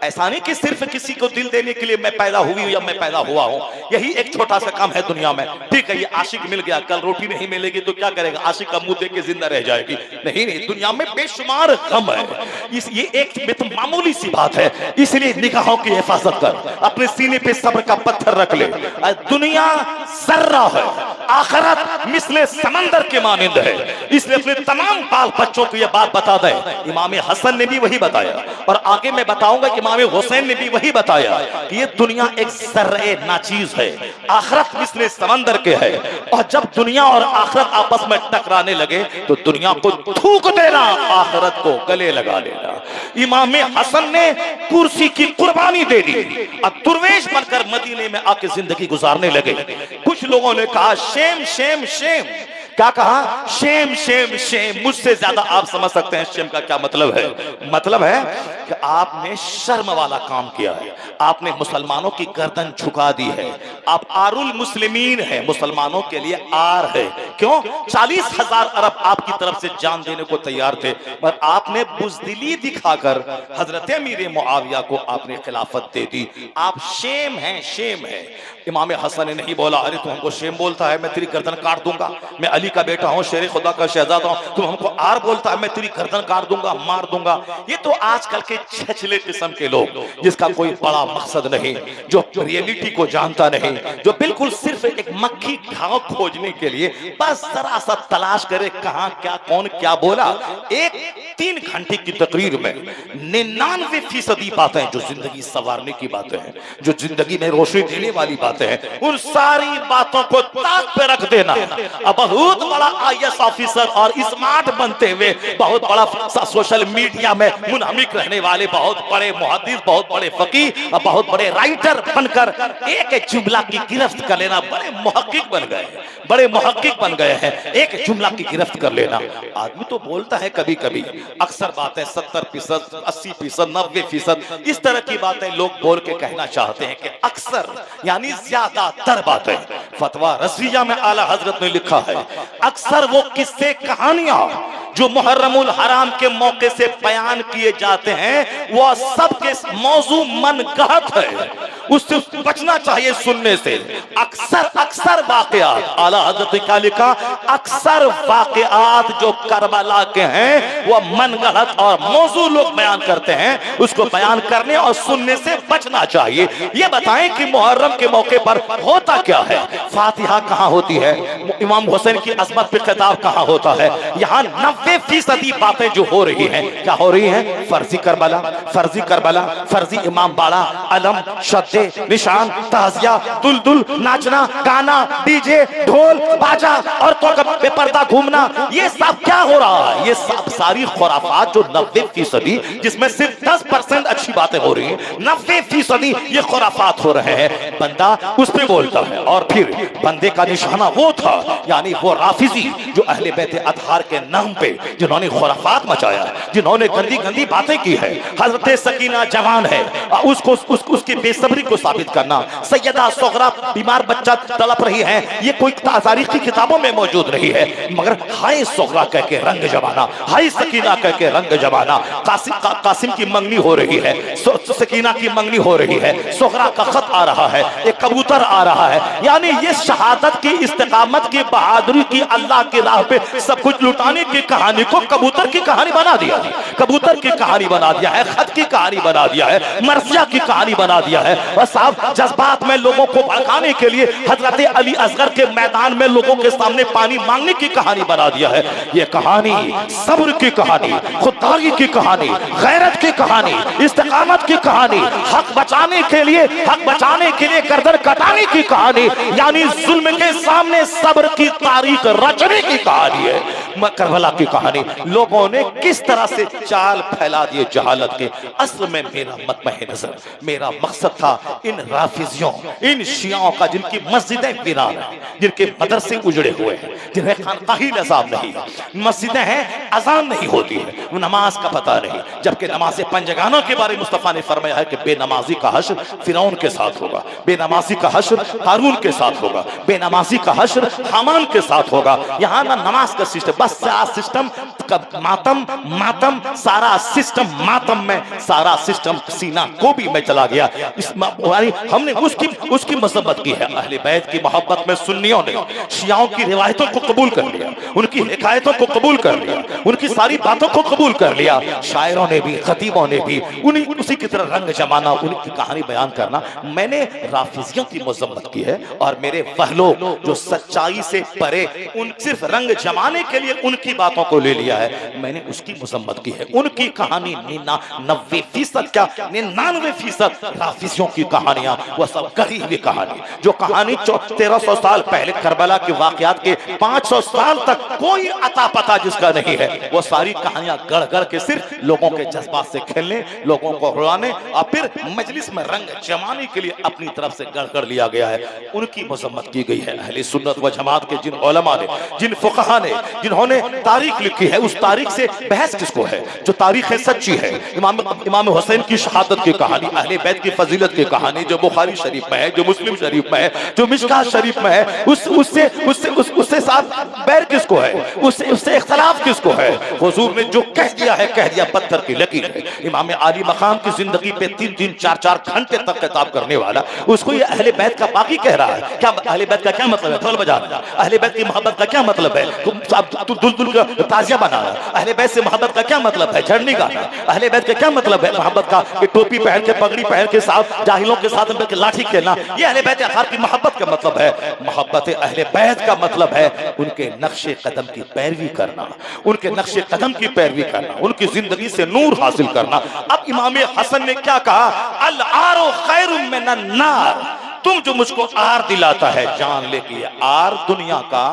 ऐसा नहीं कि सिर्फ किसी को दिल देने के लिए मैं पैदा हुई हूं या मैं पैदा हुआ हूं, यही एक छोटा सा काम है दुनिया में। ठीक है, ये आशिक मिल गया, कल रोटी नहीं मिलेगी तो क्या करेगा, आशिक का मुंह देख के जिंदा रह जाएगी। नहीं नहीं, दुनिया में बेशुमार गम है, ये एक मामूली सी बात है। इसलिए निगाहों की हिफाजत कर, अपने सीने पे सब्र का पत्थर रख ले। दुनिया जर्रा है, आखिरत मिसले समंदर के मानिंद है। इसलिए अपने तमाम बाल बच्चों को यह बात बता दे। इमाम हसन ने भी वही बताया और आगे मैं बताऊंगा कि इमाम हुसैन ने भी वही बताया कि ये दुनिया एक जर्रे नाचीज है, आखिरत मिसले समंदर के है। और जब दुनिया और आखिरत आपस में टकराने लगे तो दुनिया को थूक देना, आखिरत को गले लगा लेना। इमाम हसन ने कुर्सी की कुर्बानी दे दी, अब दुर्वेश बनकर मदीने में आके जिंदगी गुजारने लगे। कुछ लोगों ने कहा शेम शेम शेम, क्या कहा, शेम शेम शेम। मुझसे ज्यादा आप समझ सकते हैं शेम का क्या मतलब है। मतलब है कि आपने शर्म वाला काम किया है, आपने मुसलमानों की गर्दन झुका दी है, आप आरुल मुस्लिमीन है, मुसलमानों के लिए आर है। क्यों? 40,000 अरब आपकी तरफ से जान देने को तैयार थे, पर आपने बुज़दिली दिखाकर हजरत अमीर मुआविया को आपने खिलाफत दे दी। आप शेम हैं, शेम है। इमाम हसन ने नहीं बोला अरे तू हमको शेम बोलता है, मैं तेरी गर्दन काट दूंगा, मैं अली का बेटा हूं, शेर खुदा का शहजादा हूं, तुम हमको आर बोलता है, मैं तेरी गर्दन काट दूंगा, मार दूंगा। ये तो आजकल के छछले किस्म के लोग, जिसका कोई बड़ा मकसद नहीं, जो रियलिटी को जानता नहीं, जो बिल्कुल सिर्फ एक मक्खी घाव खोजने के लिए बस जरा सा तलाश करे कहां क्या कौन क्या बोला। एक 3 घंटे की तकरीर में 99% बातें जो जिंदगी संवारने की बातें हैं, जो जिंदगी में रोशनी देने वाली बातें हैं, उन सारी बातों को ताक पे रख देना। अब बहुत बड़ा आईएएस ऑफिसर और स्मार्ट बनते हुए बहुत बड़ा सोशल मीडिया में मुनहमिक रहने वाले बहुत बड़े मुहद्दिस, बहुत बड़े फकीह और बहुत बड़े राइटर बनकर एक जुमला की गिरफ्त कर लेना, बड़े मुहक्किक बन गए, बड़े मुहक्किक बन गए हैं। एक जुमला की गिरफ्त कर लेना। आदमी तो बोलता है कभी कभी, अक्सर बातें 70%, 80%, 90% इस तरह की बातें लोग बोल के कहना चाहते हैं कि अक्सर यानी ज्यादातर बातें। फतवा रज़विया में आला हजरत ने लिखा है, अक्सर वो किस्से कहानियां जो मुहर्रमुल हराम के मौके से बयान किए जाते हैं वो सबके मौजू मनगढ़ंत है, उससे बचना चाहिए सुनने से। अक्सर वाक़यात, आला हज़रत ने क्या लिखा, अक्सर वाक़यात जो करबला के हैं वो मनगढ़ंत और मौजू लोग बयान करते हैं, उसको बयान करने और सुनने से बचना चाहिए। ये बताएं कि मुहर्रम के मौके पर होता क्या है, फातिहा कहाँ होती है, इमाम हुसैन की अज़मत पे खिताब कहाँ होता है। यहाँ 90% बातें जो हो रही हैं, क्या हो रही हैं, फर्जी करबला, फर्जी करबला, फर्जी इमाम बाड़ा, अलम, शद्दे, निशान, ताजिया, दुलदुल, नाचना, गाना, डीजे, ढोल, बाजा और तो बेपर्दा घूमना, ये सब क्या हो रहा है, ये सब सारी खुराफात जो 90%, जिसमें सिर्फ 10% अच्छी बातें हो रही हैं, 90% ये खुराफात हो रहे हैं। बंदा उस पे बोलता है और फिर बंदे का निशाना वो था, यानी वो राफिजी जो अहले बैत अतहार के नाम पे जिन्होंने खुराफात मचाया, जिन्होंने गंदी गंदी बातें की है। हजरत सकीना जवान है, उसको उसकी बेसब्री को साबित करना, सैयदा सुगरा बीमार बच्चा तड़प रही है, ये कोई तारीख की किताबों में मौजूद नहीं है, मगर हाय सुगरा कह के रंग जमाना, हाय सकीना कह के रंग जमाना। कासिम की मंगनी हो रही है, सकीना की मंगनी हो रही है, सुगरा का खत आ रहा है, एक कबूतर आ रहा है, यानी ये शहादत की, इस्तिकामत की, बहादुरी की, अल्लाह की राह पे सब कुछ लुटाने की कहानी को कबूतर की कहानी बना दिया, कबूतर की कहानी बना दिया है, खत की कहानी बना दिया है, मर्सिया की कहानी बना दिया है। और साहब जज्बात में लोगों को भड़काने के लिए हजरत अली असगर के मैदान में लोगों के सामने पानी मांगने की कहानी बना दिया है। ये कहानी सब्र की कहानी, खुददारी की कहानी, गैरत की कहानी, इस्तिकामत की कहानी, हक बचाने के लिए, हक बचाने के लिए गर्दन कटाने की कहानी, यानी जुल्म के सामने सब्र की तारीख रचने की कहानी है। करबला की कहानी लोगों ने किस तरह से चाल फैला दिए जहालत के। असल में मेरा मतमहे नजर, मेरा मकसद था इन राफिजियों, इन शियाओं का, जिनकी मस्जिदें वीरान हैं, जिनके मदरसे उजड़े हुए हैं, जिन्हें खानकाही निज़ाम नहीं, मस्जिदें हैं अजान नहीं होती है, नमाज का पता नहीं, जबकि नमाज पंजगाना के बारे में मुस्तफा ने फरमाया है कि बेनमाजी का हश्र फिरौन के साथ होगा, बेनमाजी का हश्र हारून के साथ होगा, बेनमाजी का हश्र हामान के साथ होगा। यहाँ ना नमाज का सिस्टम, बस पास सारा सिस्टम मातम मातम, सारा सिस्टम मातम में, सारा सिस्टम सीना को भी में चला गया। इस हमने उसकी मजम्मत की है। अहले बैत की मोहब्बत में सुन्नियों ने शियाओं की रिवायतों को कबूल कर लिया, उनकी हिकायतों को कबूल कर लिया, उनकी सारी बातों को कबूल कर लिया। शायरों ने भी, खतीबों ने भी उसी की तरह रंग जमाना, उनकी कहानी बयान करना। मैंने राफिजियों की मजम्मत की है और मेरे पहलो जो सच्चाई से परे उन सिर्फ रंग जमाने के लिए उनकी बातों को ले लिया है, मैंने उसकी मजम्मत की है। उनकी कहानी 99% क्या 99% राफिजियों की कहानियां, वह सब गढ़ी हुई कहानी, जो कहानी 1300 साल पहले करबला के वाकयात के 500 साल तक कोई अता पता जिसका नहीं है, वो सारी कहानियां गढ़ गढ़ के सिर्फ लोगों के जज्बात से खेलने, लोगों को रुलाने और फिर मजलिस में रंग जमाने के लिए अपनी तरफ से गढ़ गढ़ लिया गया है। उनकी मजम्मत की गई है। अहले सुन्नत व जमात के जिन उलमा ने, जिन फुक़हा ने, जिन्होंने तारीख लिखी है, उस तारीख से बहस किसको है? जो तारीख है सच्ची है। इमाम हुसैन की शहादत की कहानी, अहले बैत की फजीलत की कहानी जो बुखारी शरीफ में है, जो मुस्लिम शरीफ में है, जो मिशकात शरीफ में है, उससे साथ बैर किसको है? उससे इख्तलाफ किसको है? हुजूर ने जो कह दिया पत्थर की लकीर है। इमाम आली मकाम की जिंदगी पे 3-3, 4-4 घंटे तक किताब करने वाला, उसको ये अहले बैत का बाकी कह रहा है। क्या अहले बैत का क्या मतलब है? ढोल बजाना। अहले बैत की मोहब्बत का क्या मतलब है? तू दुल्दुल का ताजिया बनाना। अहले बैत से मोहब्बत का क्या मतलब है? झरनी गाना। अहले बैत का क्या मतलब है? मोहब्बत का कि टोपी पहन के, पगड़ी पहन के साथ जाहिलों के साथ लाठी खेलना। ये अहले बैत अताहार की मोहब्बत का मतलब है। मोहब्बत अहले बैत का मतलब है उनके नक्शे कदम की पैरवी करना, उनके नक्शे कदम की पैरवी करना, उनकी जिंदगी से नूर हासिल करना। अब इमाम हसन ने क्या कहा? अल आरो खैरुम मिनन नार, तुम जो मुझको आर दिलाता है, जान ले कि आर दुनिया का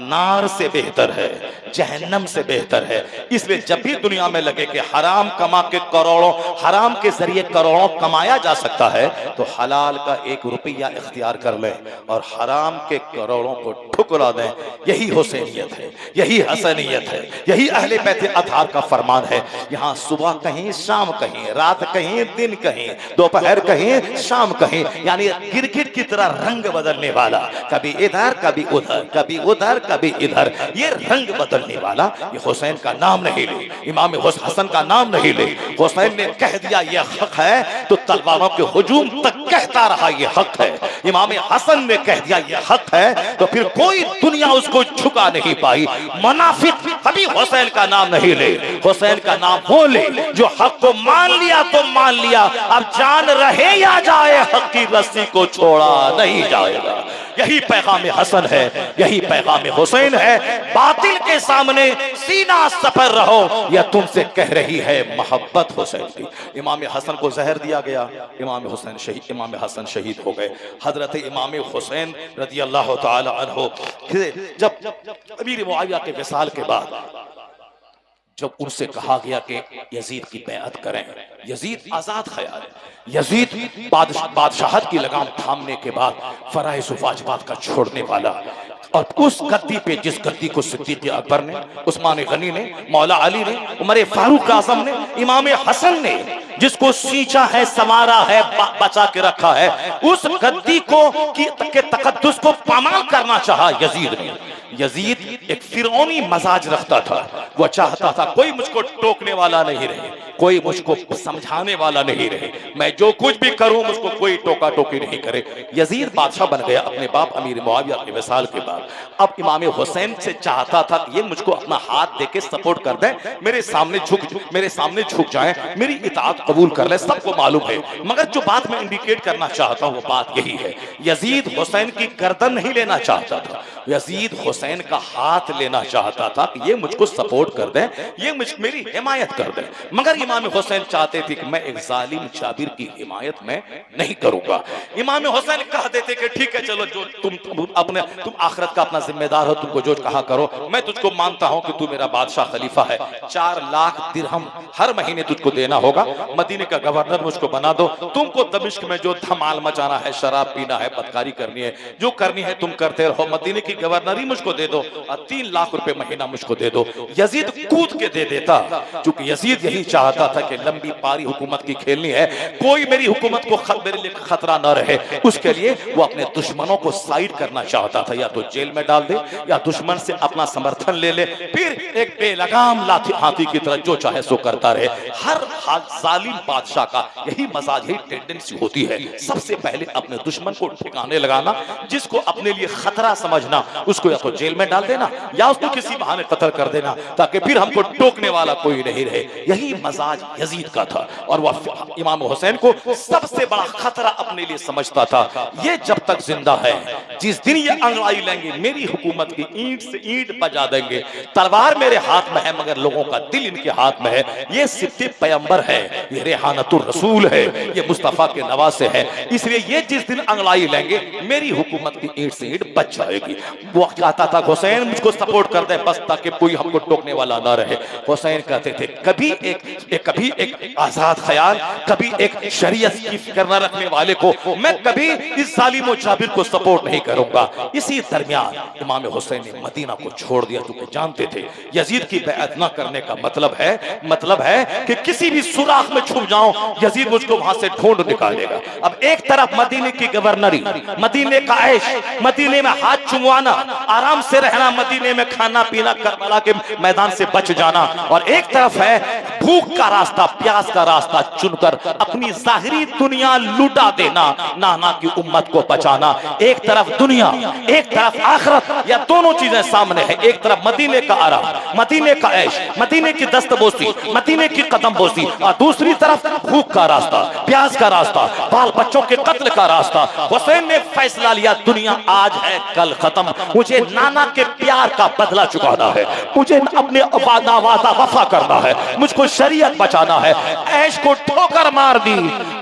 नार से बेहतर है, जहन्नम से बेहतर है। इसलिए जब भी दुनिया में लगे कि हराम कमा के करोड़ों, हराम के जरिए करोड़ों कमाया जा सकता है, तो हलाल का 1 रुपया इख्तियार कर ले और हराम के करोड़ों को ठुकरा दें। यही हुसैनियत है, यही हसनियत है, यही अहले बैत अताहार का फरमान है। यहाँ सुबह कहीं, शाम कहीं, रात कहीं, दिन कहीं, दोपहर कहीं, शाम कहीं, यानी गिरगिट की तरह रंग बदलने वाला, कभी इधर कभी उधर, कभी उधर कभी इधर, ये रंग बदलने वाला, ये हुसैन का नाम नहीं ले, इमाम हसन का नाम नहीं ले। हुसैन ने कह दिया ये हक है, तो तलवारों के हुजूम तक कहता रहा ये हक है। इमाम हसन ने कह दिया ये हक है, तो फिर कोई दुनिया उसको झुका नहीं पाई। मुनाफिक कभी हुसैन का नाम नहीं ले। हुसैन का नाम वो ले जो हक को मान लिया तो मान लिया, अब जान रहे या जाए, हक की रस्सी को छोड़ा नहीं जाएगा। यही पैगाम हसन है, यही पैगाम हुसैन है। बातिल के सामने सीना सफर रहो, यह तुमसे कह रही है मोहब्बत हुसैन की। इमाम हसन को जहर दिया गया, इमाम हसन शहीद हो गए। हजरत इमाम हुसैन रज़ी अल्लाह तआला अन्हु जब अमीर मुआविया के विसाल के बाद जब उनसे कहा गया कि यजीद की बैअत करें, यजीद आजाद ख्याल है, यजीद बादशाहत की लगाम थामने के बाद फराइज़ वाजिबात का छोड़ने वाला, और उस गद्दी पे जिस गद्दी को सिद्दीक़ अकबर ने, उस्मान गनी ने, मौला अली ने, उमर फारूक आज़म ने, इमाम हसन ने जिसको सींचा है, संवारा है, बचा के रखा है, उस गद्दी को के तकद्दुस को पामाल करना चाहा यजीद ने। यजीद एक फिरौनी मजाज रखता था, वह चाहता था कोई मुझको टोकने वाला नहीं रहे, कोई मुझको समझाने वाला नहीं रहे, मैं जो कुछ भी करूं मुझको कोई टोका टोकी नहीं करे। यजीद बादशाह बन गया अपने बाप अमीर मुआविया के विसाल के बाद। अब इमाम हुसैन से चाहता था कि ये मुझको अपना हाथ देके सपोर्ट कर दे, मेरे सामने झुक जाए, मेरी इताअत कबूल कर ले, सबको मालूम है। मगर जो बात मैं इंडिकेट करना चाहता हूं वो बात यही है, यजीद हुसैन की गर्दन नहीं लेना चाहता था, यजीद हुसैन का हाथ लेना चाहता था कि ये मुझको सपोर्ट कर दे, ये मेरी हिमायत कर दे। मगर इमाम हुसैन चाहते थे कि मैं एक जालिम जाबिर की हिमायत में नहीं करूंगा। इमाम हुसैन कह देते कि ठीक है चलो, जो तुम आखिरत का अपना जिम्मेदार हो, तुमको जो कहा करो, मैं तुझको मानता हूं कि तू मेरा बादशाह खलीफा है, 4 लाख दिरहम हर महीने तुझको देना होगा, मदीने का गवर्नर मुझको बना दो, तुमको दमिश्क में जो धमाल मचाना है, शराब पीना है, बदकारी करनी है, जो करनी है तुम करते रहो, मदीने की गवर्नरी मुझको दे दो और 3 लाख रुपए महीना मुझको दे दो। यजीद कूद के दे देता, क्योंकि यजीद यही चाहता चाहता था कि लंबी पारी हुकूमत की खेलनी है, कोई मेरी हुकूमत को मेरे लिए खतरा न रहे, उसके लिए वो अपने दुश्मनों को साइड करना चाहता था, या तो जेल में डाल दे या दुश्मन से अपना समर्थन ले ले, फिर एक बेलगाम लाठी हाथी की तरह जो चाहे सो करता रहे। हर हाल जालिम बादशाह का यही मजाज, यही टेंडेंसी होती है, सबसे पहले अपने दुश्मन को ठिकाने लगाना, जिसको अपने लिए खतरा समझना उसको या तो जेल में डाल देना या उसको किसी बहाने कत्ल कर देना, ताकि फिर हमको टोकने वाला कोई नहीं रहे। यही मजाज यजीद का था, और वह इमाम हुसैन को सबसे बड़ा खतरा अपने लिए समझता था। ये जब तक जिंदा है, जिस दिन ये अंगड़ाई लेंगे, मेरी हुकूमत की ईंट से ईंट बजा देंगे। तलवार मेरे हाथ में है मगर लोगों का दिल इनके हाथ में है। ये सिद्दे पैगंबर है, ये रेहानतुर रसूल है, ये मुस्तफा के नवासे है, इसलिए ये जिस दिन अंगड़ाई लेंगे मेरी हुकूमत की ईंट से ईंट बच जाएगी। वो कहता था हुसैन मुझको सपोर्ट कर दे बस, ताकि कोई हमको टोकने वाला ना रहे। हुसैन कहते थे कभी एक आजाद ख्याल, कभी एक शरीयत की फिक्र न रखने वाले को मैं कभी इस जालिम जाबिर को सपोर्ट नहीं करूंगा। इसी दरमियान इमाम हुसैन ने मदीना को छोड़ दिया, क्योंकि जानते थे यजीद की बैअत न करने का मतलब है कि किसी भी सुराख में छुप जाऊं, यजीद मुझको वहां से ढूंढ निकालेगा। अब एक तरफ मदीने की गवर्नरी, मदीने का ऐश, मदीने में हाथ चुमवाना, आराम से रहना, मदीने में खाना पीना, करबला के मैदान से बच जाना, और एक तरफ है भूख का रास्ता, प्यास का रास्ता चुनकर अपनी जाहिरी दुनिया लुटा देना, नाना की उम्मत को बचाना। एक तरफ दुनिया, एक तरफ आखिरत, या दोनों चीजें सामने है। एक तरफ मदीने का आराम, मदीने का ऐश, मदीने की दस्तबोसी, मदीने की कदमबोसी, और दूसरी तरफ भूख का रास्ता, प्यास का रास्ता, बाल बच्चों के कत्ल का रास्ता। हुसैन ने फैसला लिया दुनिया आज है कल खत्म, मुझे नाना के प्यार का बदला चुकाना है, मुझे अपने वादा वफा करना है, मुझको शरीयत बचाना है। ऐश को ठोकर मार दी,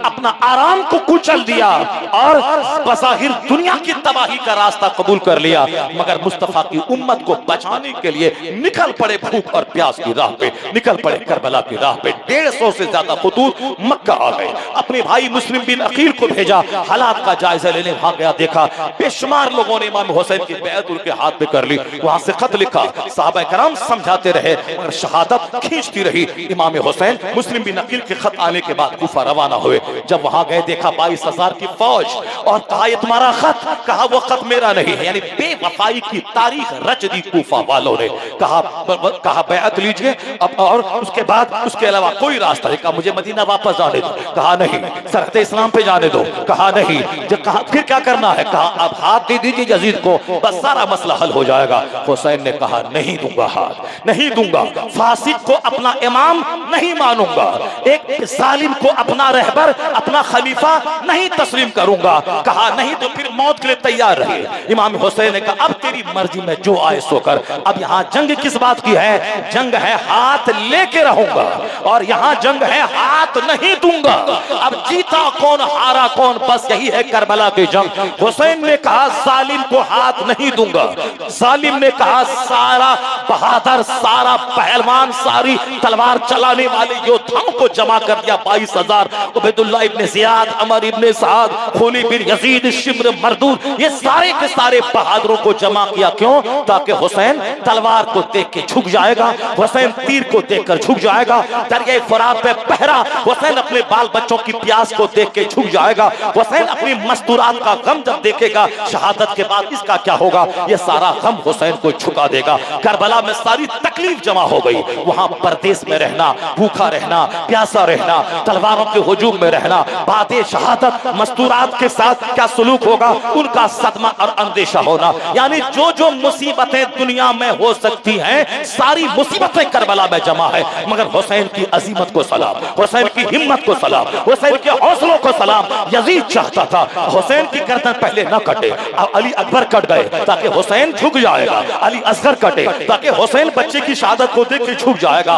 अपना आराम को कुचल दिया, और बज़ाहिर दुनिया की तबाही का रास्ता कबूल कर लिया, मगर मुस्तफा की उम्मत को बचाने के लिए निकल पड़े भूख और प्यास की राह पे, निकल पड़े करबला की राह पे। 150 से ज्यादा खुतूत मक्का आ गए। अपने भाई मुस्लिम बिन अकील को भेजा, हालात का जायजा लेने वहां गया, देखा बेशुमार लोगों ने इमाम हुसैन की बैअत उनके हाथ में कर ली। वहां से खत लिखा, सहाबा कराम समझाते रहे, मगर शहादत खींचती रही। इमाम हुसैन मुस्लिम बिन अकील के खत आने के बाद कूफा रवाना हुए। जब वहां गए देखा 22,000 की फौज, और कहा ये तुम्हारा खत, कहा वो खत मेरा नहीं है, यानी बेवफाई की तारीख रच दी कूफा वालों ने। कहा बैअत लीजिए अब, और उसके बाद उसके अलावा कोई रास्ता नहीं। कहा मुझे मदीना वापस जाने दो, कहा नहीं। सरहद इस्लाम पे जाने दो, कहा नहीं। जब कहा फिर क्या करना है, कहा अब हाथ दे दीजिए यजीद को, बस सारा मसला हल हो जाएगा। हुसैन ने कहा नहीं दूंगा हाथ, नहीं दूंगा, फासिक को अपना इमाम नहीं मानूंगा, एक जालिम को अपना रहबर, अपना खलीफा नहीं तस्लीम करूंगा। कहा नहीं तो फिर मौत के लिए तैयार रहे। इमाम हुसैन ने कहा अब तेरी मर्जी में जो आए सो कर। अब यहाँ जंग किस बात की है, जंग है हाथ लेके रहूंगा, और यहाँ जंग है हाथ नहीं दूंगा। अब जीता कौन हारा कौन, बस यही है करबला की जंग। हुसैन ने कहा जालिम को हाथ नहीं दूंगा। जालिम ने कहा सारा बहादुर, सारा पहलवान, सारी तलवार चलाने वाले योद्धाओं को जमा कर दिया। 22,000 उबैदुल्लाह इब्ने ज़ियाद, अमर इब्ने साद, खुली बिन यजीद, शिम्र मरदूद, ये सारे के सारे बहादुरों को जमा किया। क्यों? ताकि हुसैन तलवार को देख के झुक जाएगा, हुसैन तीर को देखकर झुक जाएगा, दरिया फरात पे पहरा, हुसैन अपने बाल बच्चों की प्यास को देख के झुक जाएगा, हुसैन अपनी मस्तूरात का गम जब देखेगा, शहादत के बाद इसका क्या होगा, ये सारा गम हुसैन को झुका देगा। करबला में सारी तकलीफ जमा हो गई। वहां परदेश में रहना, भूखा रहना, प्यासा रहना, तलवारों के हुजूम में रहना, बातें शहादत मस्तूरात के साथ क्या सुलूक होगा, उनका सदमा और अंदेशा होना। यानी जो जो मुसीबतें दुनिया में हो सकती हैं, सारी मुसीबतें करबला में जमा है। मगर हुसैन की अजीमत को सलाम, हुसैन की हिम्मत को सलाम, हुसैन के हौसलों को सलाम। यजीद चाहता था हुसैन की गर्दन पहले न कटे, अब अली अकबर कट गए ताकि हुसैन झुक जाएगा, अली असगर कटे ताकि हुसैन बच्चे की शहादत को देख के झुक जाएगा।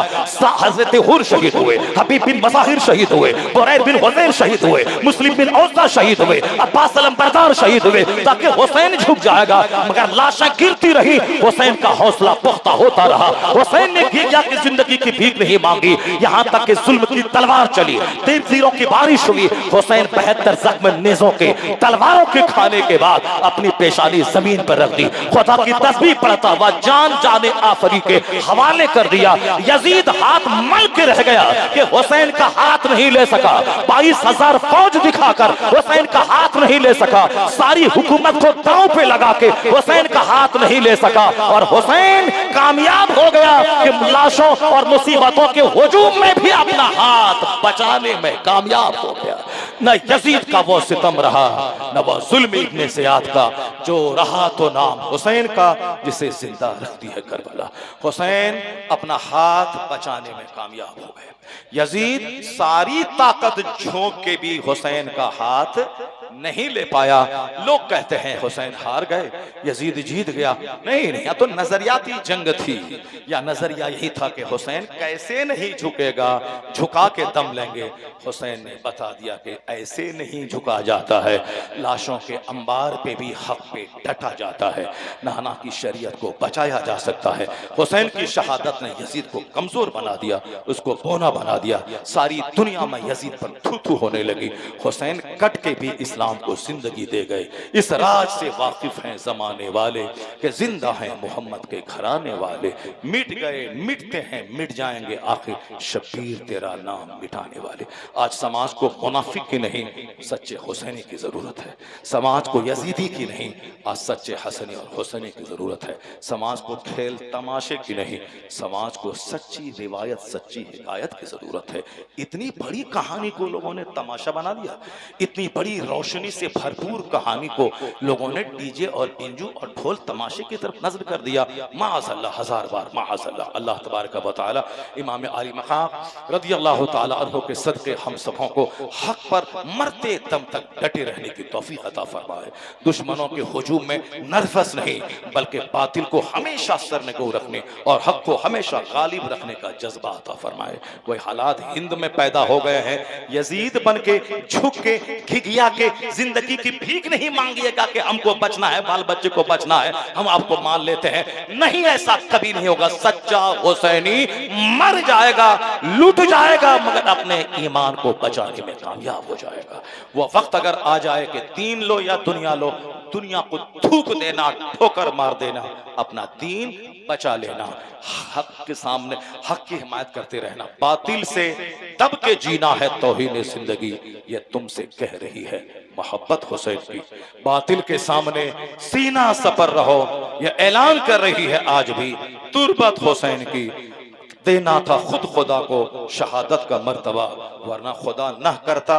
हजरत हुर शहीद हुए, हबीब बिन मज़ाहिर शहीद हुए, बुरैद बिन हुज़ैर शहीद हुए, मुस्लिम बिन औसा शहीद हुए, अब्बास अलमबरदार शहीद हुए, ताकि हुसैन झुक जाएगा। मगर लाशें गिरती रही, हुसैन का हौसला पुख्ता होता रहा। हुसैन ने गिरिया की जिंदगी की भीख नहीं मांगी, यहाँ तक कि जुल्म की तलवार चली, तीर तीरों की बारिश हुई। हुसैन 72 जख्म नेज़ों के, तलवारों के खाने के बाद अपनी पेशानी जमीन पर रख दी, खुदा की तस्बीह पढ़ता हुआ जान जाने आफरी के हवाले कर दिया। यजीद हाथ मल के रह गया कि हुसैन का हाथ नहीं ले सका। 22,000 फौज दिखाकर हुसैन का हाथ नहीं ले सका। सारी हुकूमत को दांव पे लगा के हुसैन का हाथ नहीं ले सका और हुसैन कामयाब हो गया कि लाशों और मुसीबतों के हुजूम में भी अपना हाथ बचाने में कामयाब हो गया। न यजीद का वो सितम रहा, न वो जुल्म इब्ने ज़ियाद का, जो रहा तो नाम हुसैन का जिसे जिंदा रखती है करबला। हुसैन अपना हाथ बचाने में कामयाब हो गए। यजीद सारी ताकत झोंक के भी हुसैन का हाथ नहीं ले पाया। लोग कहते हैं हुसैन हार गए, यजीद जीत गया। नहीं नहीं, या तो नजरियाती जंग थी, या नजरिया यही था कि हुसैन कैसे नहीं झुकेगा, झुका के दम लेंगे। हुसैन ने बता दिया कि ऐसे नहीं झुका जाता है, लाशों के अंबार पे भी हक पे डटा जाता है। नाना की शरीयत को बचाया जा सकता है। हुसैन की शहादत ने यजीद को कमजोर बना दिया, उसको बोना बना दिया। सारी दुनिया में यजीद पर थू थू होने लगी। हुसैन कट के भी इस्लाम को जिंदगी दे गए। इस राज से वाकिफ हैं जमाने वाले कि जिंदा हैं मोहम्मद के घराने वाले। मिट गए मिटते हैं मिट जाएंगे आखिर शब्बीर तेरा नाम मिटाने वाले। आज समाज को मुनाफिक की नहीं सच्चे हुसैनी की जरूरत है। समाज को यजीदी की नहीं, आज सच्चे हसनी और हुसैनी की जरूरत है। समाज को खेल तमाशे की नहीं, समाज को सच्ची रिवायत सच्ची हिकायत की जरूरत है। इतनी बड़ी कहानी को लोगों ने तमाशा बना दिया, इतनी बड़ी रोशनी से भरपूर कहानी को लोगों ने डीजे और इंजू और ढोल तमाशे की तरफ नजर कर दिया। माअज़ल्लाह, हजार बार माअज़ल्लाह। अल्लाह तबारक व तआला इमाम आली मकाम रज़ी अल्लाह तआला अन्हु के सदके हम सबों को हक पर मरते दम तक डटे रहने की तौफीक अता फरमाए। दुश्मनों के हुजूम में नर्वस नहीं, बल्कि बातिल को हमेशा सरनगो रखने और हक को हमेशा गालिब रखने का जज्बा अता फरमाए। वही हालात हिंद में पैदा हो गए हैं। यजीद बन के झुक के घिघिया के जिंदगी की भीख नहीं मांगिएगा कि हमको बचना है, बाल बच्चे को बचना है, हम आपको मान लेते हैं। नहीं, ऐसा कभी नहीं होगा। सच्चा हुसैनी मर जाएगा, लूट जाएगा, मगर अपने ईमान को बचाने में कामयाब हो जाएगा। वो वक्त अगर आ जाए कि दीन लो या दुनिया लो, दुनिया को थूक देना, ठोकर मार देना, अपना दीन बचा लेना, हक के सामने हक की हिमायत करते रहना। बातिल से दब के जीना है तौहीन जिंदगी, ये तुमसे कह रही है मोहब्बत हुसैन की। बातिल के सामने सीना सपर रहो, ये ऐलान कर रही है आज भी तुरबत हुसैन की। देना था खुद खुदा को शहादत का मर्तबा, वरना खुदा न करता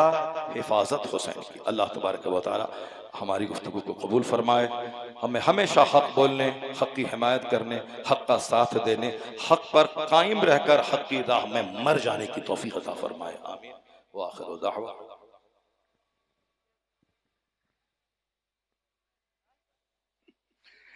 हिफाजत हुसैन की। अल्लाह तबारक व तआला हमारी गुफ्तगू को कबूल फरमाए। हमें हमेशा हक बोलने, हक की हिमायत करने, हक का साथ देने, हक पर कायम रहकर हक की राह में मर जाने की तौफीक अता फरमाए। आमीन। व आखिर दाअवा